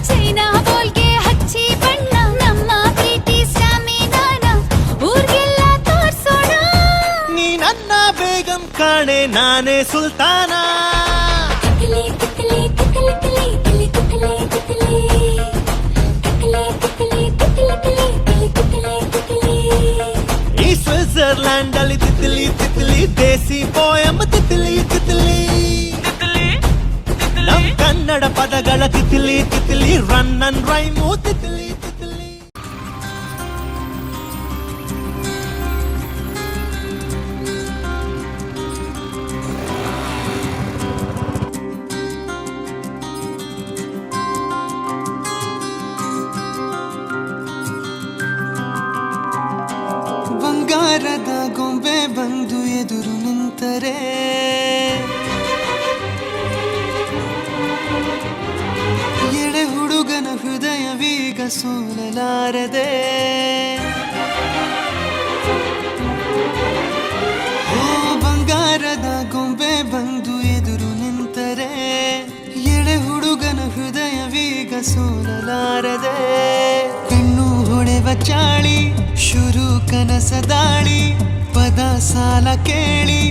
ಚೈನಾ ಬೋಲ್ಗೆ ಹಚ್ಚಿ ಬಣ್ಣ ನಮ್ಮ ಪ್ರೀತಿ ಸ್ಟಾಮಿನಾನ ಊರ್ಗೆಲ್ಲ ತೋರ್ಸೋಣ ನೀ ನನ್ನ ಬೇಗಂ ಕಾಣೆ ನಾನೇ ಸುಲ್ತಾನ ಈ ಸ್ವಿಟ್ಜರ್ಲ್ಯಾಂಡ್ ಅಲ್ಲಿ ತಿತ್ಲಿ ತಿತ್ಲಿ ದೇಸಿ ಪೋಯಂ ತಿತ್ಲಿ ತಿತ್ಲಿ ನಮ್ ಕನ್ನಡ ಪದಗಳ Titli Titli run and rhyme Titli Titli ಬಂಗಾರದ ಗೊಂಬೆ ಬಂದು ಎದುರು ನಿಂತರೆ ಎಳೆ ಹುಡುಗನ ಹೃದಯವೀಗ ಸೋಲಲಾರದೆ ಓ ಬಂಗಾರದ ಗೊಂಬೆ ಬಂದು ಎದುರು ನಿಂತರೆ ಎಳೆ ಹುಡುಗನ ಹೃದಯವೀಗ ಸೋಲಲಾರದೆ ಕಣ್ಣು ಹೊಳೆವ ಚಾಳಿ ಶುರು ಕನಸ ದಾಳಿ ಪದ ಸಾಲ ಕೇಳಿ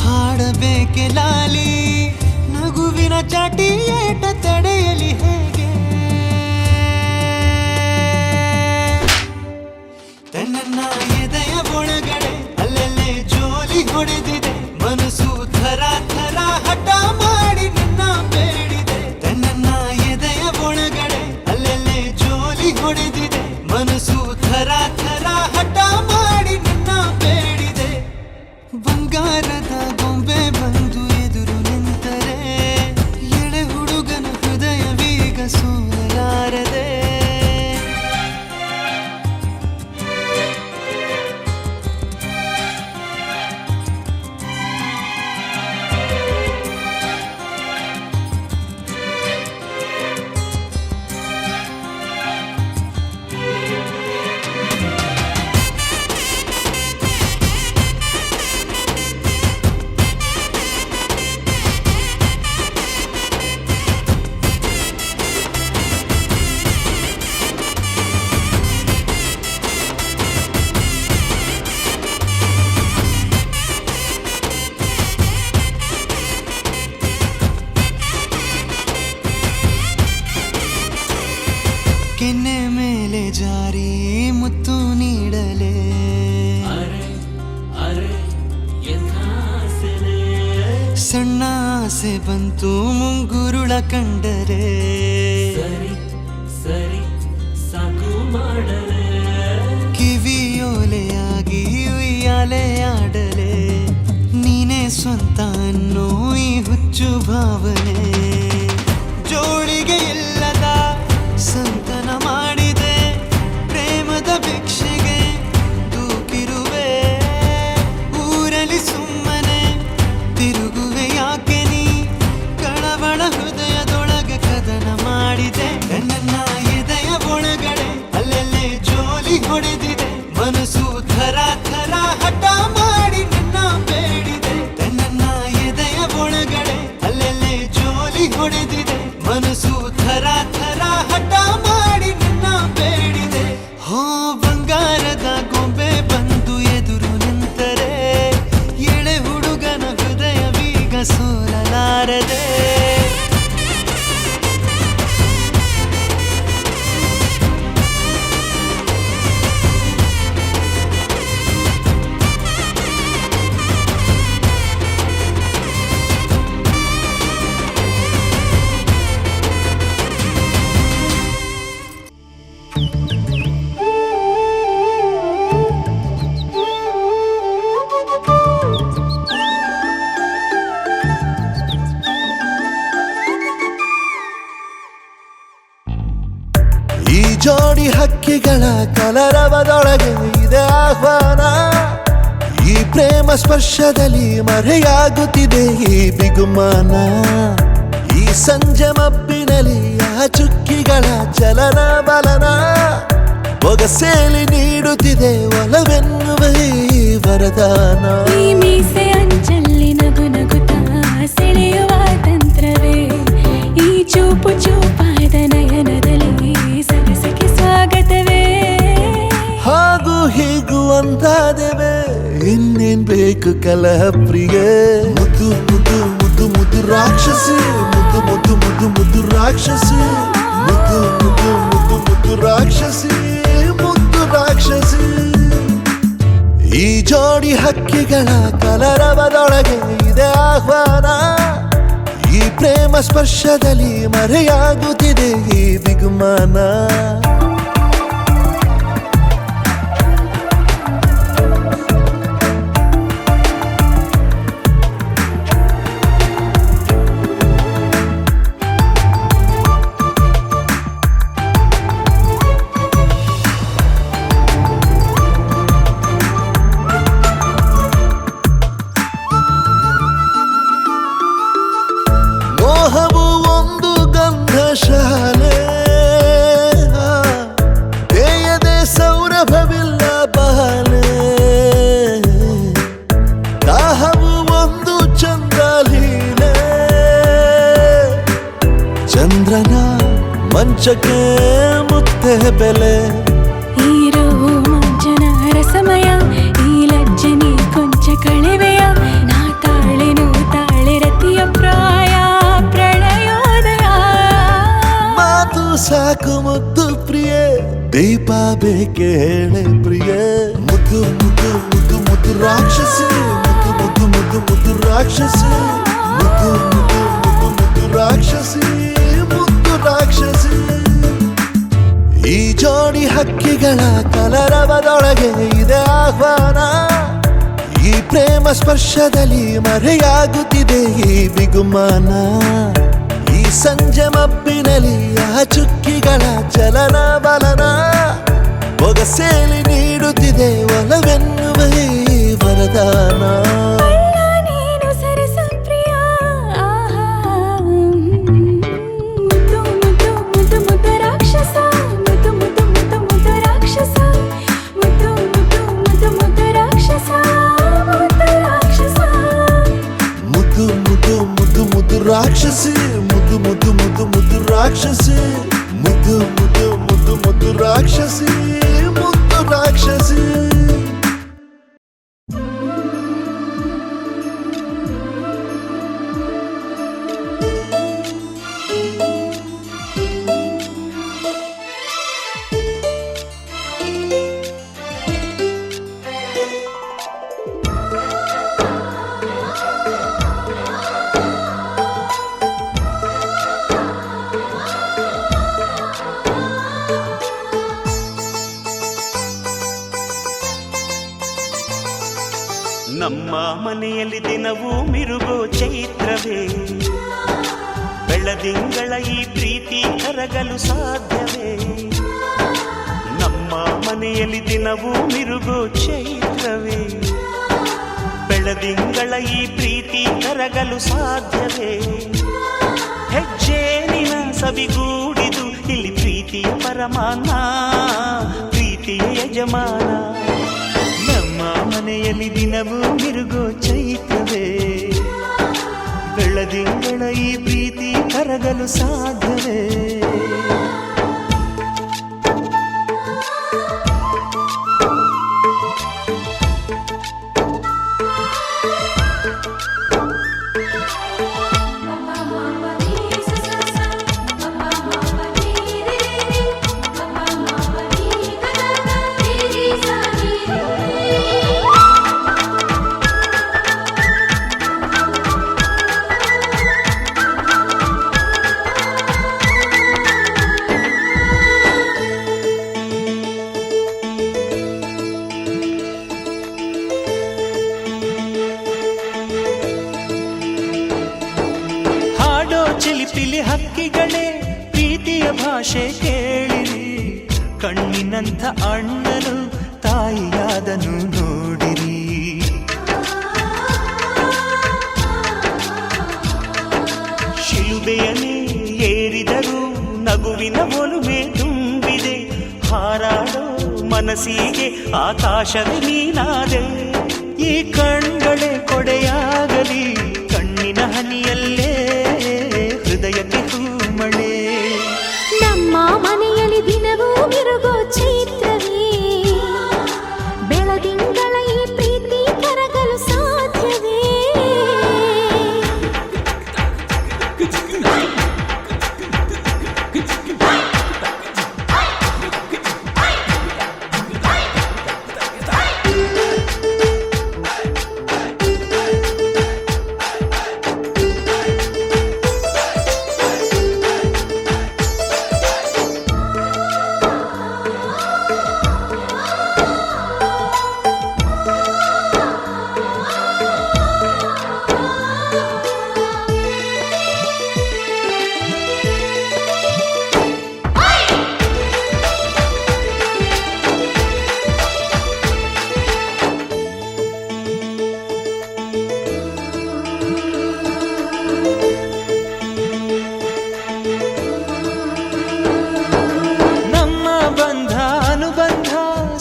ಹಾಡಬೇಕೆ ಲಾಲಿ ನಗುವಿನ ಚಾಟಿ ಏಟ ತಡೆಯಲಿ ಹೇಗೆ ತನ್ನ ಎದೆಯ ಒಳಗಡೆ ಅಲ್ಲೆಲ್ಲೇ ಜೋಲಿ ಹೊಡೆದಿದೆ ಮನಸ್ಸು ಥರ ಥರ ಹಠ ಮಾಡಿ ನಿನ್ನ ಬೇಡಿದೆ ತನ್ನ ಎದೆಯ ಒಳಗಡೆ ಅಲ್ಲೆಲ್ಲೇ ಜೋಲಿ ಹೊಡೆದಿದೆ ಮನಸ್ಸು ಥರ ಥರ ಹಠ ಮಾಡಿ ನಿನ್ನ ಬೇಡಿದೆ ಬಂಗಾರದ ಗೊಂಬೆ ಬಂದು ಎದುರು ನಿಂತರೆ ಎಳೆ ಹುಡುಗನ ಹೃದಯವೀಗ ಸೋಲಲಾರದೆ ಕೆನ್ನೆ ಮೇಲೆ ಜಾರಿ ಮುತ್ತು ನೀಡಲೇ ಸಣ್ಣ ಆಸೆ ಬಂತು ಮುಂಗುರುಳ ಕಂಡರೆ ಕಿವಿಯೋಲೆಯಾಗಿ ಉಯ್ಯಾಲೆ ಆಡಲೆ ನೀನೇ ಸ್ವಂತ ಅನ್ನೋ ಈ ಹುಚ್ಚು ಭಾವನೆ ಜೋಳಿಗೆ ಇಲ್ಲದ ಸಂತನ ಮಾಡಿದೆ ಪ್ರೇಮದ ಭಿಕ್ಷೆಗೆ ದೂಕಿರುವೆ ಊರಲ್ಲಿ ಸುಮ್ಮನೆ ತಿರುಗುವೆ ಯಾಕೆ ನೀ ಕಳವಳ ಹೃದಯದೊಳಗೆ ಕದನ ಮಾಡಿ ಮನಸ್ಸು ಥರ ಥರ ಹಠ ಮಾಡಿ ನಿನ್ನ ಬೇಡಿದೆ ನನ್ನ ಎದೆಯ ಒಳಗಡೆ ಅಲ್ಲೆಲ್ಲೇ ಜೋಲಿ ಹೊಡೆದಿದೆ ಮನಸ್ಸು ಥರ ಥರ ಹಠ ಮಾಡಿ ನಿನ್ನ ಬೇಡಿದೆ ಹೋ ಬಂಗಾರದ ಗೊಂಬೆ ಬಂದು ಎದುರು ನಿಂತರೆ ಎಳೆ ಹುಡುಗನ ಹೃದಯವೀಗ ಸೋಲಲಾರದೆ ಈ ಜೋಡಿ ಹಕ್ಕಿಗಳ ಕಲರವದೊಳಗೆ ಇದೆ ಆಹ್ವಾನ ಈ ಪ್ರೇಮ ಸ್ಪರ್ಶದಲ್ಲಿ ಮರೆಯಾಗುತ್ತಿದೆ ಈ ಬಿಗುಮಾನ ಈ ಸಂಜೆ ಮಬ್ಬಿನಲ್ಲಿ ಆ ಚುಕ್ಕಿಗಳ ಚಲನ ಬಲನ ಬೊಗಸೇಲಿ ನೀಡುತ್ತಿದೆ ಒಲವೆನ್ನುವ ಈ ವರದಾನ ಈ ಮೀಸೆ ಅಂಚಲ್ಲಿ ನಗು ನಗುತ್ತಾ ಸೆಳೆಯುವ ತಂತ್ರವೇ ಈ ಚೂಪು ಚೂಪಾದ ನಯನದಲ್ಲಿ ಸರಸಕ್ಕೆ ಸ್ವಾಗತವೇ ಹಾಗೂ ಹೀಗೂ ಅಂತಾದೆವೆ ಇನ್ನೇನ್ ಬೇಕು ಕಲಹ ಪ್ರಿಯೆ ಮುದ್ದು ಮುದ್ದು ಮುದ್ದು ಮುದ್ದು ರಾಕ್ಷಸಿ ಮುದ್ದು ಮುದ್ದು ಮುದ್ದು ಮುದ್ದು ರಾಕ್ಷಸಿ ಮುದ್ದು ಮುದ್ದು ಮುದ್ದು ಮುದ್ದು ರಾಕ್ಷಸಿ ಮುದ್ದು ರಾಕ್ಷಸಿ ಈ ಜೋಡಿ ಹಕ್ಕಿಗಳ ಕಲರವದೊಳಗೆ ಇದೆ ಆಹ್ವಾನ ಈ ಪ್ರೇಮ ಸ್ಪರ್ಶದಲ್ಲಿ ಮರೆಯಾಗುತ್ತಿದೆ ಈ ಬಿಗುಮಾನ ಮೋಹವು ಒಂದು ಗಂಧಶಾಲೆ ಬೇಯದೆ ಸೌರಭವಿಲ್ಲ ಬಾಲೆ ದಾಹವು ಒಂದು ಚಂದ್ರಲೀಲೆ ಚಂದ್ರನ ಮಂಚಕ್ಕೆ ಮುತ್ತೆ ಬೆಲೆ ಈರೋ ಮಂಜನ ರಸಮಯ ಈ ಲಜ್ಜನಿ ಕೊಂಚ ಕಳೆವೆಯ ನಾ ತಾಳೆನು ತಾಳೆ ರತಿಯ ಪ್ರಾಯ ಪ್ರಣಯೋದಯ ಮಾತು ಸಾಕು ಮುದ್ದು ಪ್ರಿಯೆ ದೀಪ ಬೇಕೆ ಹೇಳೆ ಪ್ರಿಯೆ ಮುದ್ದು ಮುದ್ದು ಮುದ್ದು ಮುದ್ದು ರಾಕ್ಷಸಿ ಮುದ್ದು ಮುದ್ದು ಮುದ್ದು ಮುದ್ದು ರಾಕ್ಷಸಿ ಮುದ್ದು ಮುದ್ದು ಮುದ್ದು ಮುದ್ದು ರಾಕ್ಷಸಿ ಮುದ್ದು ರಾಕ್ಷಸಿ ಈ ಜೋಡಿ ಹಕ್ಕಿಗಳ ಕಲರವದೊಳಗೆ ಇದೆ ಆಹ್ವಾನ ಈ ಪ್ರೇಮ ಸ್ಪರ್ಶದಲ್ಲಿ ಮರೆಯಾಗುತ್ತಿದೆ ಈ ಬಿಗುಮಾನ ಈ ಸಂಜೆ ಮಬ್ಬಿನಲ್ಲಿ ಆ ಚುಕ್ಕಿಗಳ ಚಲನ ಬಲನ ಬೊಗಸೇಲಿ ನೀಡುತ್ತಿದೆ ಒಲವೆನ್ನುವ ಈ ವರದಾನ ನೀನು ಸರಸ ಪ್ರಿಯ ಮುದ್ದು ಮುದ್ದು ಮುದ್ದು ಮುದ್ದು ರಾಕ್ಷಸ ಮುದ್ದು ಮುದ್ದು ಮುದ್ದು ಮುದ್ದು ರಾಕ್ಷಸ ಮುದ್ದು ಮುದ್ದು ಮುದ್ದು ಮುದ್ದು ರಾಕ್ಷಸ ಮುದ್ದು ರಾಕ್ಷಸ ಮುದ್ದು ಮುದ್ದು ಮುದ್ದು ಮುದ್ದು ರಾಕ್ಷಸಿ ಮುದ್ದು ಮುದ್ದು ಮುದ್ದು ಮುದ್ದು ರಾಕ್ಷಸಿ ಮುದ್ದು ಮುದ್ದು ಮುದ್ದು ಮುದ್ದು ರಾಕ್ಷಸಿ ಮುದ್ದು ರಾಕ್ಷಸಿ ನಮ್ಮ ಮನೆಯಲ್ಲಿ ದಿನವೂ ಮಿರುಗೋ ಚೈತ್ರವೇ ಬೆಳದಿಂಗಳ ಈ ಪ್ರೀತಿ ಕರಗಲು ಸಾಧ್ಯವೇ ನಮ್ಮ ಮನೆಯಲ್ಲಿ ದಿನವೂ ಮಿರುಗೋ ಚೈತ್ರವೇ ಬೆಳದಿಂಗಳ ಈ ಪ್ರೀತಿ ಕರಗಲು ಸಾಧ್ಯವೇ ಹೆಜ್ಜೇನಿನ ಸವಿಗೂಡಿದು ಇಲ್ಲಿ ಪ್ರೀತಿಯ ಪರಮಾನ ಪ್ರೀತಿಯ ಯಜಮಾನ ಮನೆಯಲ್ಲಿ ದಿನವೂ ಮಿರುಗೋ ಚೈತ್ರವೇ ಬೆಳದಿಂಗಳ ಈ ಪ್ರೀತಿ ಕರಗಲು ಸಾಧ್ಯವೇ ಚಿಲಿಪಿಲಿ ಹಕ್ಕಿಗಳೇ ಪ್ರೀತಿಯ ಭಾಷೆ ಕೇಳಿರಿ ಕಣ್ಣಿನಂಥ ಅಣ್ಣನು ತಾಯಿಯಾದನು ನೋಡಿರಿ ಶಿಲುಬೆಯನ್ನೇ ಏರಿದರೂ ನಗುವಿನ ಒಲುಮೆ ತುಂಬಿದೆ ಹಾರಾಡೋ ಮನಸ್ಸಿಗೆ ಆಕಾಶವೇ ನೀನಾದೆ ಈ ಕಣ್ಗಳೇ ಕೊಡೆಯಾಗಲಿ ಕಣ್ಣಿನ ಹನಿಯಲ್ಲೇ ಹೃದಯಕ್ಕೆ ಹೂಮಳೆ ನಮ್ಮ ಮನೆಯಲ್ಲಿ ದಿನವೂ ಮಿರುಗೋ ಚೈತ್ರವೇ ಬೆಳದಿಂಗಳ ಈ ಪ್ರೀತಿ ಕರಗಲು ಸಾಧ್ಯವೇ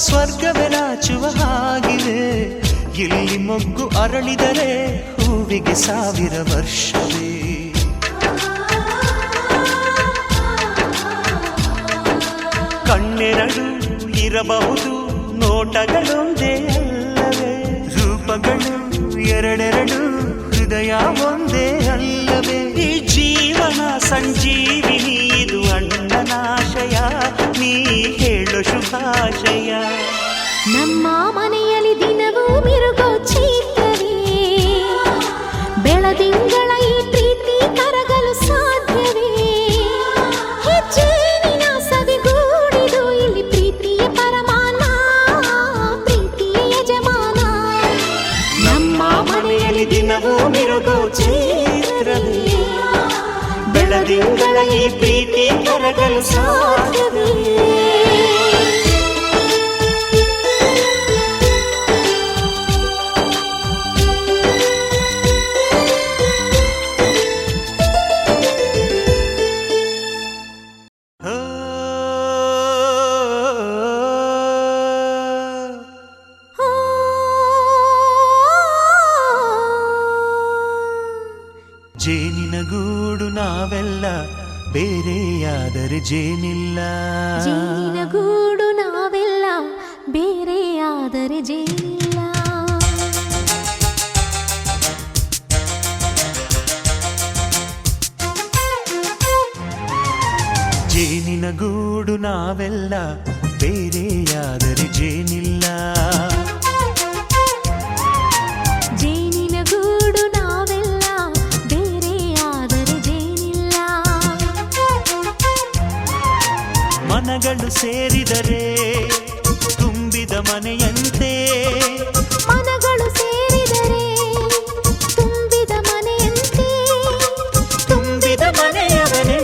ಸ್ವರ್ಗವೆನಾಚುವ ಹಾಗಿವೆ ಇಲ್ಲಿ ಮೊಗ್ಗು ಅರಳಿದರೆ ಹೂವಿಗೆ 1000 ವರ್ಷವೇ ಕಣ್ಣೆರಡು ಇರಬಹುದು ನೋಟಗಳೊಂದೇ ಅಲ್ಲವೇ ರೂಪಗಳು ಎರಡೆರಡು ಹೃದಯ ಒಂದೇ ಅಲ್ಲವೇ ಈ ಜೀವನ ಸಂಜೀವಿನಿ ಇದು ಅಣ್ಣನಾಶಯ ನೀ ಹೇಳು ಶುಭಾಶಯ ನಮ್ಮ ಮನೆಯಲ್ಲಿ ದಿನವೂ ಮಿರುಗೋ ಚೈತ್ರವೇ ಬೆಳದಿಂಗಳ ಈ ಪ್ರೀತಿ ಕರಗಲು ಸಾಧ್ಯವೇ ಹೆಜ್ಜೆನಿನ ಸವಿಗೂಡಿದು ಇಲ್ಲಿ ಪ್ರೀತಿಯ ಪರಮಾನ ಪ್ರೀತಿಯ ಯಜಮಾನ ನಮ್ಮ ಮನೆಯಲ್ಲಿ ದಿನವೂ ಮಿರುಗೋ ಚೈತ್ರವೇ ಬೆಳದಿಂಗಳ ಈ ಪ್ರೀತಿ ಕರಗಲು ಸಾಧ್ಯವೇ ಜೇನಿನ ಗೂಡು ನಾವೆಲ್ಲ ಬೇರೆಯಾದರೆ ಜೇನಿಲ್ಲ ಜೇನಿನ ಗೂಡು ನಾವೆಲ್ಲ ಬೇರೆಯಾದರೆ ಜೇನಿಲ್ಲ ಜೇನಿನ ಗೂಡು ನಾವೆಲ್ಲ ಬೇರೆಯಾದರೆ ಜೇನಿಲ್ಲ ಜೇನಿನ ಗೂಡು ನಾವೆಲ್ಲ ಬೇರೆಯಾದರೆ ಜೇನಿಲ್ಲ ಮನಗಳು ಸೇರಿದರೆ ತುಂಬಿದ ಮನೆಯಂತೆ ಮನಗಳು ಸೇರಿದರೆ ತುಂಬಿದ ಮನೆಯಂತೆ ತುಂಬಿದ ಮನೆಯವನೇ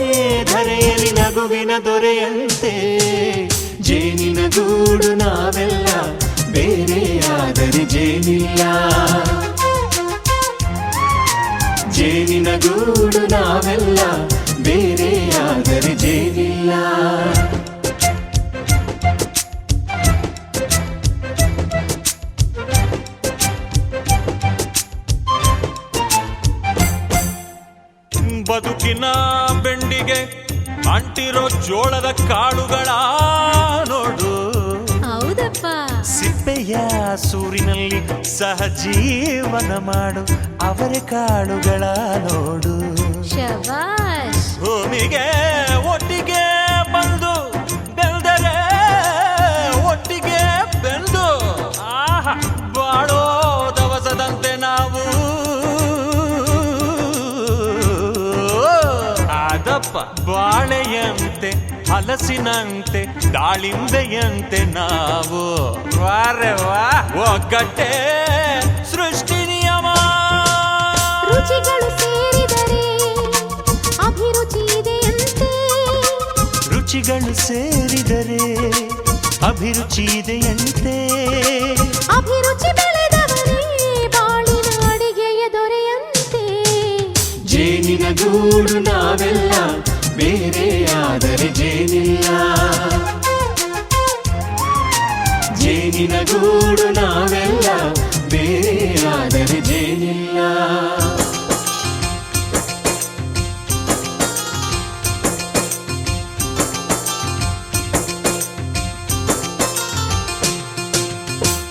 ಧರೆಯಲ್ಲಿ ನಗುವಿನ ದೊರೆಯಂತೆ ಜೇನಿನ ಗೂಡು ನಾವೆಲ್ಲ ಬೇರೆಯಾದರೆ ಜೇನಿಲ್ಲ ಜೇನಿನ ಗೂಡು ನಾವೆಲ್ಲ ಬೇರೆಯಾದರೆ ಜೇನಿಲ್ಲ ಹೂವಿನ ಬೆಂಡಿಗೆ ಅಂಟಿರೋ ಜೋಳದ ಕಾಳುಗಳ ನೋಡು. ಹೌದಪ್ಪ. ಸಿಪ್ಪೆಯ ಸೂರಿನಲ್ಲಿ ಸಹಜೀವನ ಮಾಡು ಅವರೆ ಕಾಳುಗಳ ನೋಡು. ಶಬಾಷ್. ಭೂಮಿಗೆ ಒಟ್ಟಿಗೆ ಬಂದು ಬೆಳೆದರೆ ಒಟ್ಟಿಗೆ ಬೆಳೆದು ಆಹಾ ಬಾಳೋ ದವಸದಂತೆ ನಾವು. ಅದಪ್ಪ ಬಾಳೆಯಂತೆ ಹಲಸಿನಂತೆ ದಾಳಿಂಬೆಯಂತೆ ನಾವು. ವಾರೆ ವಾ ಒಗ್ಗಟ್ಟೆ ಸೃಷ್ಟಿ ನಿಯಮ. ರುಚಿಗಳು ಸೇರಿದರೆ ಅಭಿರುಚಿ ಇದೆಯಂತೆ. ರುಚಿಗಳು ಸೇರಿದರೆ ಅಭಿರುಚಿ ಇದೆಯಂತೆ. ಅಭಿರುಚಿ ಬೆಳೆದವರೇ ಬಾಳಿನ ಅಡಿಗೆಯ ದೊರೆಯಂತೆ. ಜೇನಿನ ಗೂಡು ನಾವೆಲ್ಲ ಬೇರೆ ಆದರೆ ಜೇನಿಲ್ಲ. ಜೇನಿನ ಗೂಡು ನಾವೆಲ್ಲ ಬೇರೆ ಆದರೆ ಜೇನಿಲ್ಲ.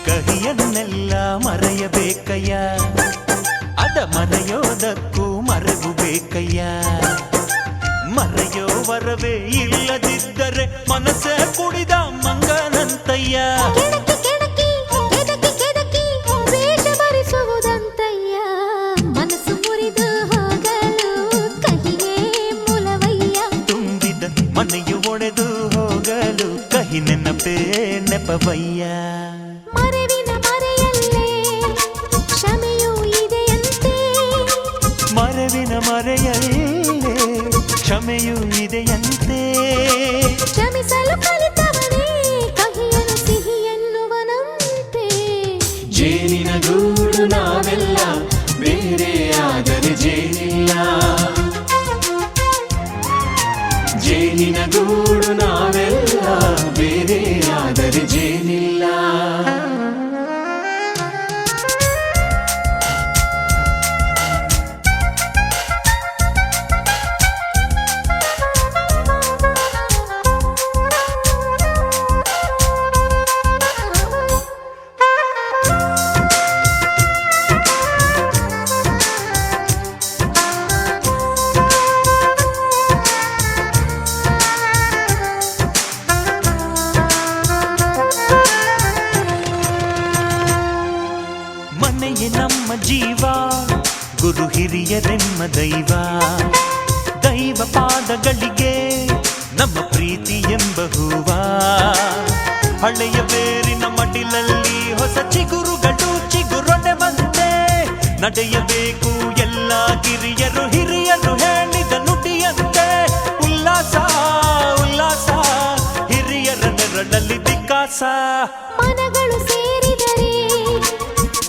ಕಹಿಯನ್ನೆಲ್ಲ ಮರೆಯಬೇಕಯ್ಯ, ಅದ ಮರೆಯೋದಕ್ಕೂ ಮರೆವು ಬೇಕಯ್ಯ. ಮರೆಯೋ ವರವೇ ಇಲ್ಲದಿದ್ದರೆ ಮನಸ್ಸೇ ಕುಡಿದ ಮಂಗನಂತಯ್ಯ. ಕೆಣಕಿ ಕೆಣಕಿ ಕೆದಕಿ ಕೆದಕಿ ವೇಷ ಭರಿಸುವುದಂತಯ್ಯ. ಮನಸ್ಸು ಮುರಿದು ಹೋಗಲು ಕಹಿಯೇ ಮೂಲವಯ್ಯ. ತುಂಬಿದ ಮನೆಯು ಒಡೆದು ಹೋಗಲು ಕಹಿ ನೆನಪೇ ನೆಪವಯ್ಯ. ಮರೆವಿನ ಮರೆಯಲ್ಲೇ ಕ್ಷಮೆಯೂ ಇದೆಯಂತೆ. ಮರೆವಿನ ಮರೆಯಲ್ಲೇ ಕ್ಷಮೆಯೂ ಇದೆಯಂತೆ. ಕ್ಷಮಿಸಲು ಕಲಿತವನೇ ಕಹಿಯನು ಸಿಹಿ ಎನ್ನುವನಂತೆ. ಜೇನಿನ ಗೂಡು ನಾವೆಲ್ಲ ಬೇರೆ ಆದರೆ ಜೇನಿಲ್ಲ. ಜೇನಿನ ಗೂಡು ನಾವೆಲ್ಲ ಬೇರೆ ಆದರೆ ಜೇನಿಲ್ಲ. ಮನೆಯೇ ನಮ್ಮ ಜೀವ, ಗುರು ಹಿರಿಯರೆಮ್ಮ ದೈವ. ದೈವ ಪಾದಗಳಿಗೆ ನಮ್ಮ ಪ್ರೀತಿ ಎಂಬ ಹೂವ. ಹಳೆಯ ಬೇರಿನ ಮಡಿಲಲ್ಲಿ ಹೊಸ ಚಿಗುರುಗಳು ಚಿಗುರೊಡೆ ಬಂದೆ. ನಡೆಯಬೇಕು ಎಲ್ಲ ಕಿರಿಯರು ಹಿರಿಯರು ಹೇಳಿದ ನುಡಿಯಂತೆ. ಉಲ್ಲಾಸ ಉಲ್ಲಾಸ ಹಿರಿಯರ ನೆರಳಲ್ಲಿ ವಿಕಾಸ. ಮನಗಳು ಸೇರಿದರೆ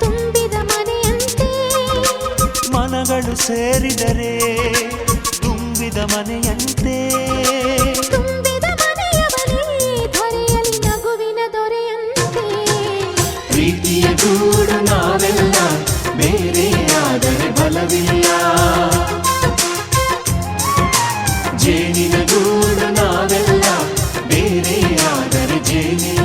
ತುಂಬಿದ ಮನೆಯಂತೆ. ಮನಗಳು ಸೇರಿದರೆ ತುಂಬಿದ ಮನೆಯಂತೆ. ತುಂಬಿದ ಮನೆಯವನೇ ಧರೆಯಲ್ಲಿ ನಗುವಿನ ದೊರೆಯಂತೆ. ಪ್ರೀತಿಯ ಗೂಡು ನಾವೆಲ್ಲ ಬೇರೆ ಆದರೆ ಬಲವಿಲ್ಲ. ಜೇನಿನ ಗೂಡು ನಾವೆಲ್ಲ ಬೇರೆ ಆದರೆ ಜೇನಿಲ್ಲ.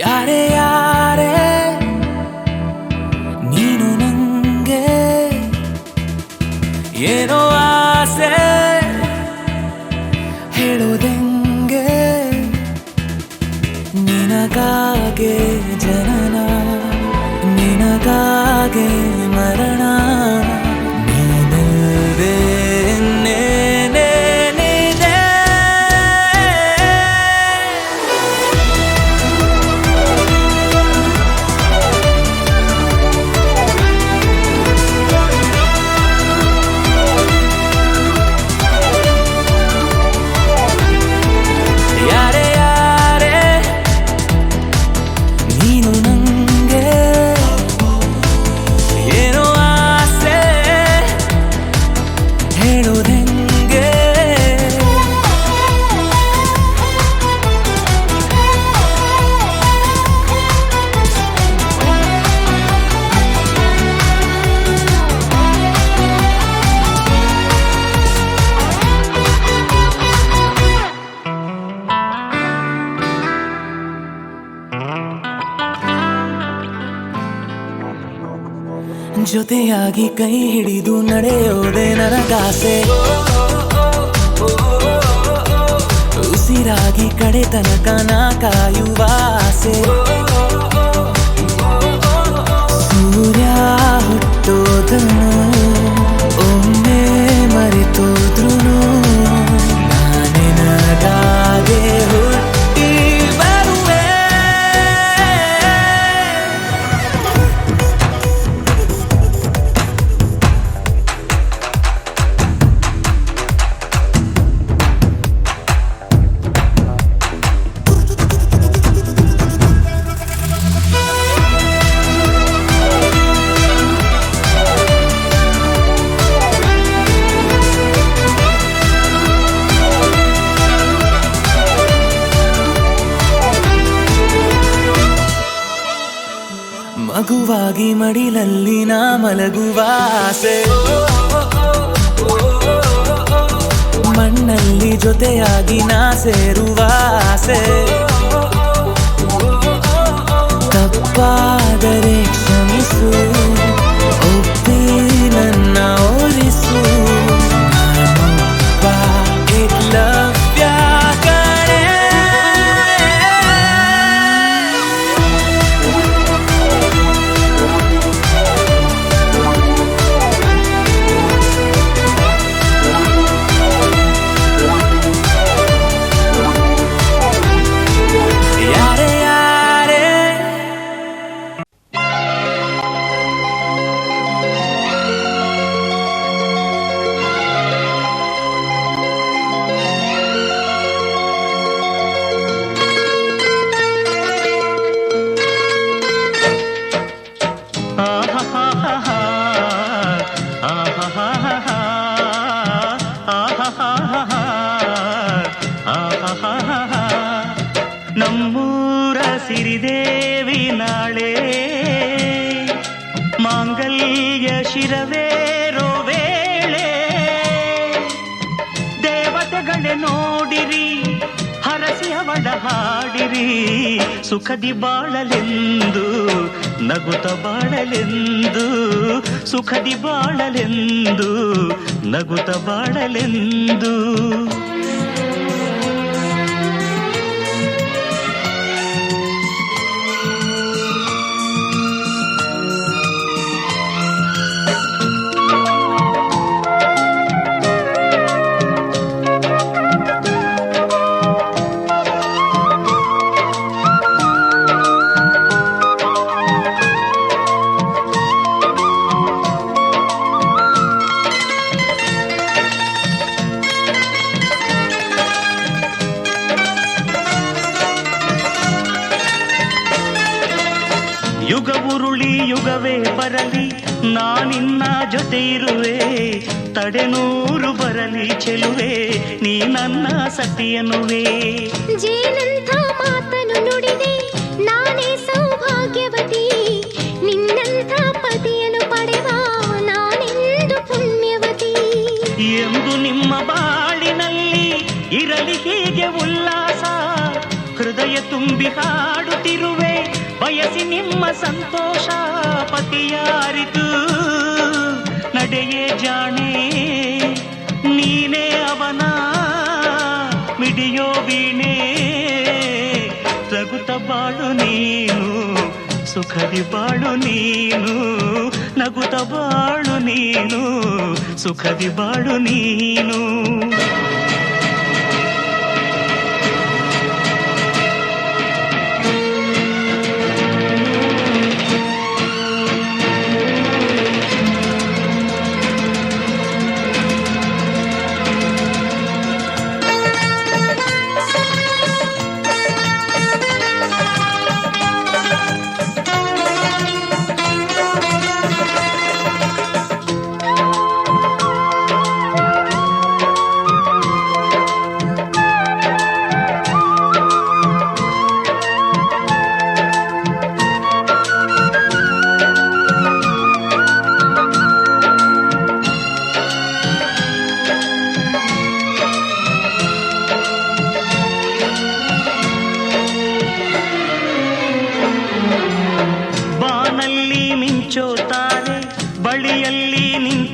ಯಾರೇ ಯಾರೇ ನೀನು ನಂಗೆ ಏನೋ ಆಸೆ ಹೇಳೋದೆಂಗೆ. ನಿನಗಾಗೆ ಜನನ ನಿನಗಾಗೆ ಮರಣ ನೀನಲ್ವೇ ಜೊತೆಯಾಗಿ ಕೈ ಹಿಡಿದು ನಡೆಯೋದೆ ನನಗಾಸೆ ಉಸಿರಾಗಿ ಕಡೆ ತನಕ ನಾ ಕಾಯುವ ಆಸೆ ಸೂರ್ಯ ಹುಟ್ಟೋದನು ಒಮ್ಮೆ ಮರೆತೋದ್ರು ನಾನಿನಗಾಗೆ ಹುಟ್ಟಿ ಬರುವೆ ಮಗುವಾಗಿ ಮಡಿಲಲ್ಲಿ ನಾ ಮಲಗುವ ಆಸೆ ಮಣ್ಣಲ್ಲಿ ಜೊತೆಯಾಗಿ ನಾ ಸೇರುವ ಆಸೆ ತಪ್ಪಾದರೆ ಕ್ಷಮಿಸು ಒಪ್ಪಿ ನನ್ನ ಓರಿಸು ನಾನೊಬ್ಬ ಏಕಲವ್ಯ ಕಣೆ. ಯಾರೇ ಯಾರೇ ನಮ್ಮೂರ ಸಿರಿದೇವಿ ನಾಳೆ ಮಾಂಗಲ್ಯ ಶಿರವೇರೋ ವೇಳೆ ದೇವತೆಗಳೇ ನೋಡಿರಿ ಹರಸಿ ಅವಳ ಹಾಡಿರಿ ಸುಖದಿ ಬಾಳಲೆಂದು ನಗುತ್ತ ಬಾಳಲೆಂದು ಸುಖದಿ ಬಾಳಲೆಂದು ನಗುತ್ತ ಬಾಳಲೆಂದು ಯುಗ ಉರುಳಿ ಯುಗವೇ ಬರಲಿ ನಾನಿನ್ನ ಜೊತೆ ಇರುವೆ ತಡೆನೂರು ಬರಲಿ ಚೆಲುವೆ ನೀ ನನ್ನ ಸತಿಯನುವೆ ಜೇನಂಥ ಮಾತನು ನುಡಿದೆ ನಾನೇ ಸೌಭಾಗ್ಯವತಿ ನಿನ್ನಂಥ ಪತಿಯನ್ನು ಪಡೆವ ನಾನೆಂದು ಪುಣ್ಯವತಿ ಎಂದು ನಿಮ್ಮ ಬಾಳಿನಲ್ಲಿ ಇರಲಿ ಹೀಗೆ ಉಲ್ಲಾಸ ಹೃದಯ ತುಂಬಿ ಹಾಡುತ್ತಿರುವೆ ಬಯಸಿ ನಿಮ್ಮ ಸಂತೋಷ ಪತಿಯಾರಿತು ನಡೆಯೇ ಜಾಣೆ ನೀನೇ ಅವನ ಮಿಡಿಯೋ ವೀಣೆ ನಗುತ್ತ ಬಾಳು ನೀನು ಸುಖದಿ ಬಾಳು ನೀನು ನಗುತ್ತ ಬಾಳು ನೀನು ಸುಖದಿ ಬಾಳು ನೀನು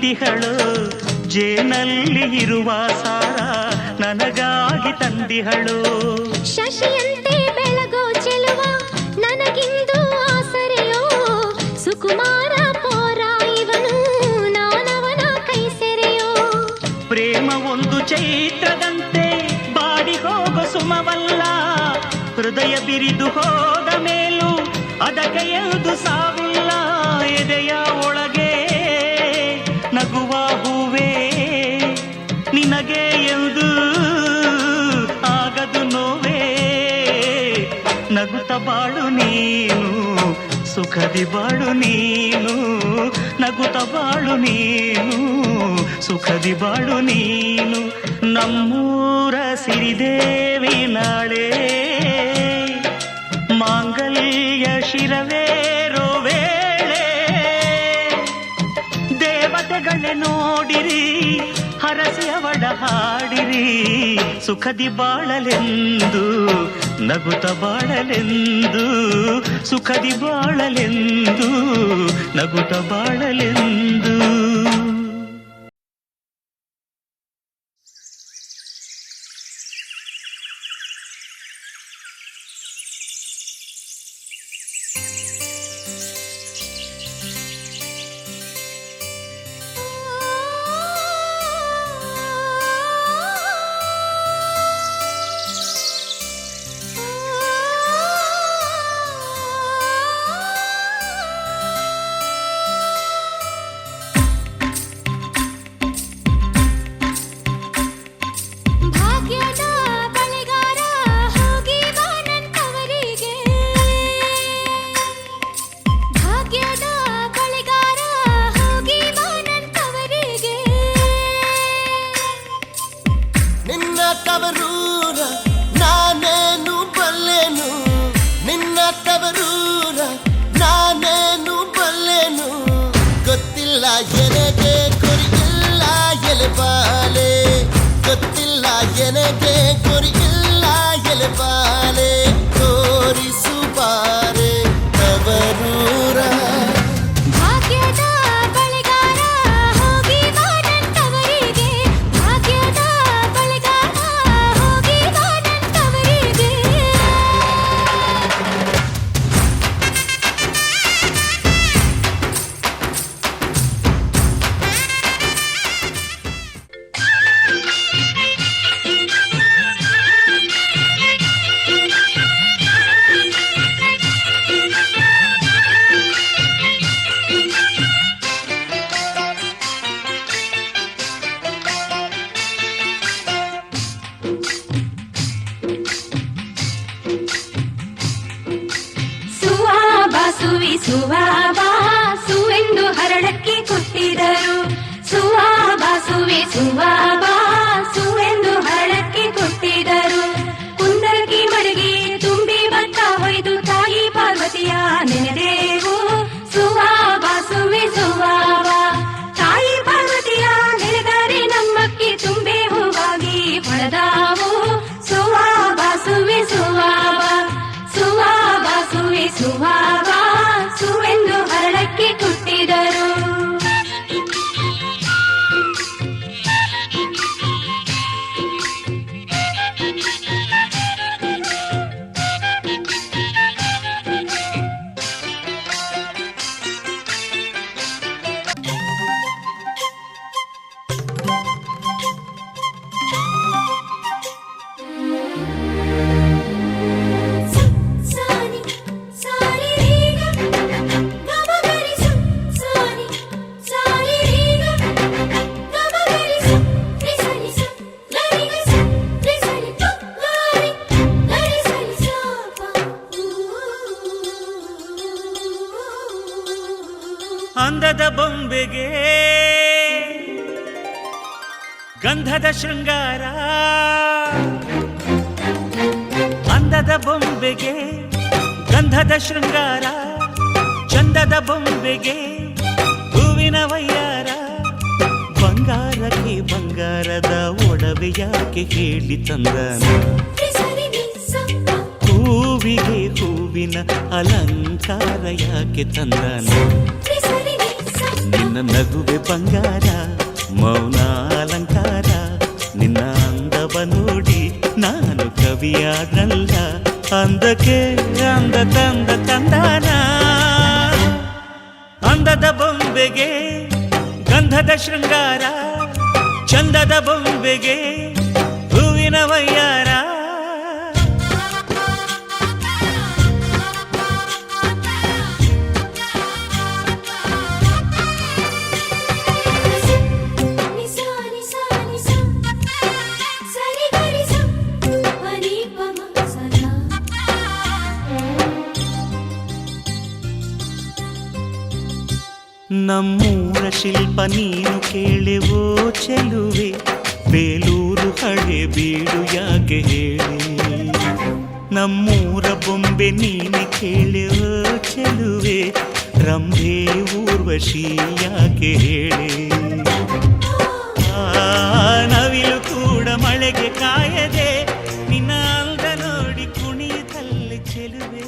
ತಂದಿಹಳು ಜೇನಲ್ಲಿ ಇರುವ ಸಾರ ನನಗಾಗಿ ತಂದಿಹಳು. ಶಶಿಯಂತೆ ಬೆಳಗೋ ಚೆಲುವ ನನಗಿಂದು ಆಸರೆಯೋ ಸುಕುಮಾರ ಪೋರ ಇವನು ನಾನವನ ಕೈ ಸೆರೆಯೋ. ಪ್ರೇಮ ಒಂದು ಚೈತ್ರದಂತೆ ಬಾಡಿ ಹೋಗೋ ಸುಮವಲ್ಲ, ಹೃದಯ ಬಿರಿದು ಹೋದ ಮೇಲೂ ಅದಕ್ಕೆ ಎಲ್ದು ಸಾವಿಲ್ಲ. ಎದೆಯ ಒಳಗೆ ನಗುವ ಹೂವೇ ನಿನಗೆ ಎಂದು ಆಗದು ನೋವೇ. ನಗುತ್ತ ಬಾಳು ನೀನು ಸುಖದಿ ಬಾಳು ನೀನು, ನಗುತ್ತ ಬಾಳು ನೀನು ಸುಖದಿ ಬಾಳು ನೀನು. ನಮ್ಮೂರ ಸಿರಿದೇವಿ ನಾಳೆ ಮಾಂಗಲ್ಯ ಶಿರವೇರೋ ವೇಳೆ. ದೇವತೆಗಳೇ ನೋಡಿರಿ ಹರಸಿ ಅವಳ ಹಾಡಿರಿ, ಸುಖದಿ ಬಾಳಲೆಂದು ನಗುತ್ತ ಬಾಳಲೆಂದು, ಸುಖದಿ ಬಾಳಲೆಂದು ನಗುತ್ತ ಬಾಳಲೆಂದು. ಸುವೆಂದು ಹರಳಕ್ಕೆ ಕೊಟ್ಟಿದರು. ಸುವೆಂದು ಹರಳಕ್ಕೆ ಕೊಟ್ಟಿದರು. ಕುಂದರಗಿ ಮಡಗಿ ತುಂಬಿ ಭತ್ತ ಹೊಯ್ದು ತಾಯಿ ಪಾರ್ವತಿಯ ನೆನೆದೇವು. ಸುವೆ ತಾಯಿ ಪಾರ್ವತಿಯ ನೆನೆದರೆ ನಮ್ಮಕ್ಕಿ ತುಂಬೆ ಹೂವಾಗಿ ಹೊಳೆದಾವು. ಸುವೆಂದು ಹರಳಕ್ಕೆ ಕೊಟ್ಟಿದರು. ಅಂದದ ಬೊಂಬೆಗೆ ಗಂಧದ ಶೃಂಗಾರ, ಅಂದದ ಬೊಂಬೆಗೆ ಗಂಧದ ಶೃಂಗಾರ, ಚಂದದ ಬೊಂಬೆಗೆ ಹೂವಿನ ವಯ್ಯಾರ. ಬಂಗಾರಕ್ಕೆ ಬಂಗಾರದ ಒಡವೆ ಯಾಕೆ ಹೇಳಿ ತಂದನ, ಹೂವಿಗೆ ಹೂವಿನ ಅಲಂಕಾರ ಯಾಕೆ ತಂದನ. ನಿನ್ನ ನಗುವೆ ಬಂಗಾರ ಮೌನ ಅಲಂಕಾರ ನಿನ್ನ ಅಂದವ ನೋಡಿ ನಾನು ಕವಿಯಾದಲ್ಲ ಅಂದಕ್ಕೆ ಅಂದ ತಂದ ತಂದಾನ ಅಂದದ ಬೊಂಬೆಗೆ ಗಂಧದ ಶೃಂಗಾರ ಚಂದದ ಬೊಂಬೆಗೆ ಹೂವಿನ ವಯ್ಯಾರ ನಿಸಾ ನಿಸಾ ನಿಸಾ ಸರಿ ಗರಿ ಸಾ ಪರಿ ಪಮ ಸದಾ ನಮ್ಮೂರ ಶಿಲ್ಪ ನೀನು ಕೇಳೆವೋ ಚೆಲುವೆ ಬೇಲೂರು ಹಳೆ ಬೀಡು ಯಾಕೆ ಹೇಳಿ ನಮ್ಮೂರ ಬೊಂಬೆ ನೀನೆ ಕೇಳೆವೋ ಚೆಲುವೆ ರಂಭೆ ಊರ್ವಶಿ ಯಾಕೆ ಹೇಳಿ ನವಿಲು ಕೂಡ ಮಳೆಗೆ ಕಾಯದೆ ನಿನ್ನ ಅಂದ ನೋಡಿ ಕುಣಿತಲ್ಲಿ ಚೆಲುವೆ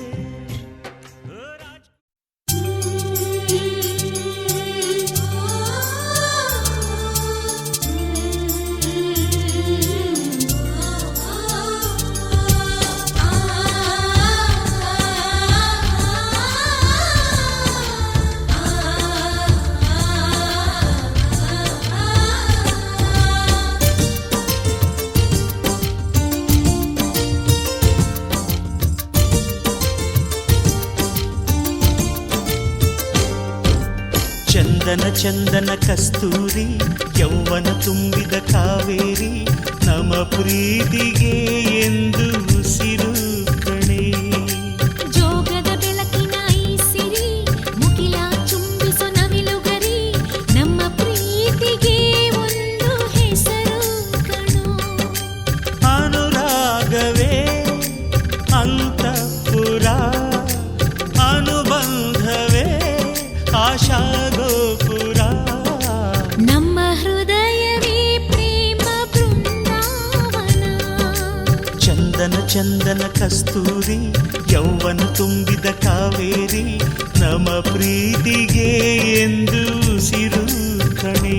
ಚಂದನ ಚಂದನ ಕಸ್ತೂರಿ ಯೌವನ ತುಂಬಿದ ಕಾವೇರಿ ನಮ್ಮ ಪ್ರೀತಿಗೆ ಎಂದು ಉಸಿರು ಕಣೆ ಜೋಗದ ಬೆಳಕಿನ ಈ ಸಿರಿ ಮುಗಿಲ ಚುಂಬಿಸೋ ನವಿಲುಗರಿ ನಮ್ಮ ಪ್ರೀತಿಗೆ ಒಂದು ಹೆಸರು ಕಣೋ ಅನುರಾಗವೇ ಅಂತಃಪುರ ಅನುಬಂಧವೇ ಆಶಾ ಗೋಪುರ ನಮ್ಮ ಹೃದಯವೇ ಪ್ರೇಮ ಬೃಂದಾವನ ಚಂದನ ಚಂದನ ಕಸ್ತೂರಿ ಯೌವನ ತುಂಬಿದ ಕಾವೇರಿ ನಮ್ಮ ಪ್ರೀತಿಗೆ ಎಂದು ಉಸಿರು ಕಣೆ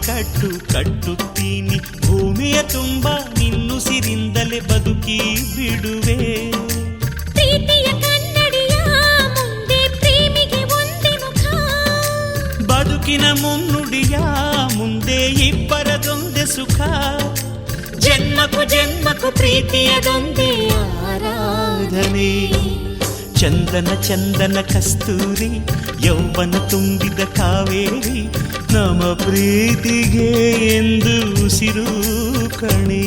ಕಟ್ಟು ಕಟ್ಟುತ್ತೀನಿ ಭೂಮಿಯ ತುಂಬ ನಿನ್ನುಸಿರಿಂದಲೇ ಬದುಕಿ ಬಿಡುವೆ ಪ್ರೀತಿಯ ಕನ್ನಡಿಯ ಮುಂದೆ ಪ್ರೇಮಿಗೆ ಒಂದೇ ಮುಖ ಬದುಕಿನ ಮುನ್ನುಡಿಯ ಮುಂದೆ ಇಬ್ಬರದೊಂದೇ ಸುಖ ಜನ್ಮಕ್ಕೂ ಜನ್ಮಕ್ಕೂ ಪ್ರೀತಿಯದೊಂದೇ ಆರಾಧನೆ ಚಂದನ ಚಂದನ ಕಸ್ತೂರಿ ಯೌವನ ತುಂಬಿದ ಕಾವೇರಿ ನಮ್ಮ ಪ್ರೀತಿಗೆ ಎಂದು ಉಸಿರು ಕಣೆ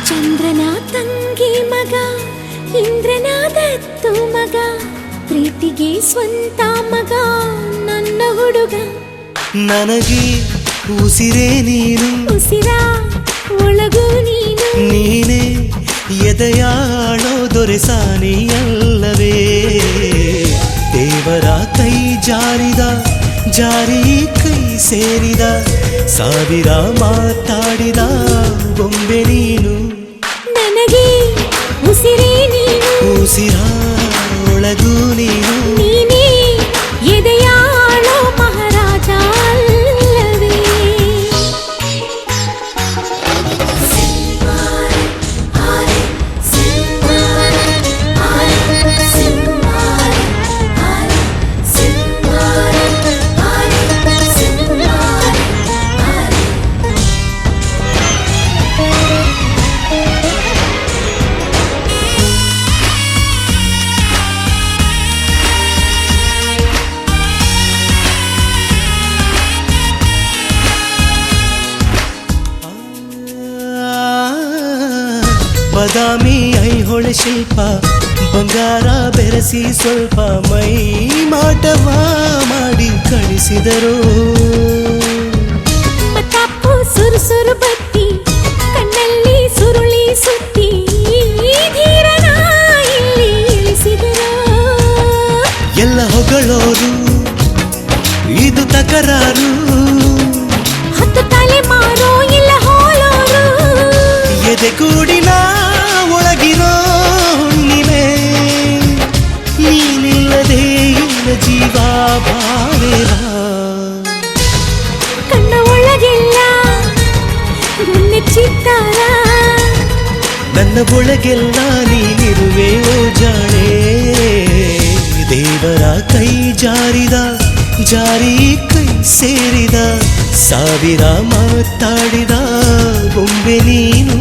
ಚಂದ್ರನ ತಂಗಿ ಮಗ ಇಂದ್ರನ ದತ್ತು ಮಗ ಪ್ರೀತಿಗೆ ಸ್ವಂತ ಮಗ ನನ್ನ ಹುಡುಗ ನನಗೆ ಉಸಿರೇ ನೀನು ಉಸಿರ ಒಳಗೂ ನೀನು ನೀನೇ ಎದೆಯಾಳೋ ದೊರೆಸಾನಿಯಲ್ಲವೇ ದೇವರ ಕೈ ಜಾರಿದ ಜಾರಿ ಕೈ ಸೇರಿದ ಸಾವಿರ ಮಾತಾಡಿದ ಬೊಂಬೆ ನೀನು ನನಗೆ ಉಸಿರೇ ನೀನು ಉಸಿರ ಒಳಗೂ ನೀನು ನೀನೇ ಎದೆಯಾಳೋ ಮಹಾರಾಜ ಅಲ್ಲವೇ ಬದಾಮಿ ಐಹೊಳೆ ಶಿಲ್ಪ ಬಂಗಾರ ಬೆರೆಸಿ ಸ್ವಲ್ಪ ಮೈ ಮಾಟವ ಮಾಡಿ ಕಳಿಸಿದರು ಮತ್ತಪ್ಪು ಸುರು ಬತ್ತಿ ಕಣ್ಣಲ್ಲಿ ಸುರುಳಿ ಸುತ್ತಿ ಧೀರನ ಇಲ್ಲಿ ಇಳಿಸಿದರು ಎಲ್ಲ ಹೊಗಳೋರು ಇದು ತಕರಾರು ಹತ್ತು ತಲೆ ಮಾರೋ ಇಲ್ಲ ಹೋಲೋರು ಎದೆಗೂಡಿನ ಒಳಗಿರೋ ಹುಣ್ಣಿಮೆ ನೀನಿಲ್ಲದೆ ಇಲ್ಲ ಜೀವ ಭಾವೇರ ಕಣ್ಣ ಒಳಗೆಲ್ಲ ಗುಂಡೆ ಚಿತ್ತಾರ ನನ್ನ ಒಳಗೆಲ್ಲ ನೀನಿರುವೆ ಓ ಜಾಣೆ ದೇವರ ಕೈ ಜಾರಿದ ಜಾರಿ ಕೈ ಸೇರಿದ ಸಾವಿರ ಮಾತಾಡಿದ ಬೊಂಬೆ ನೀನು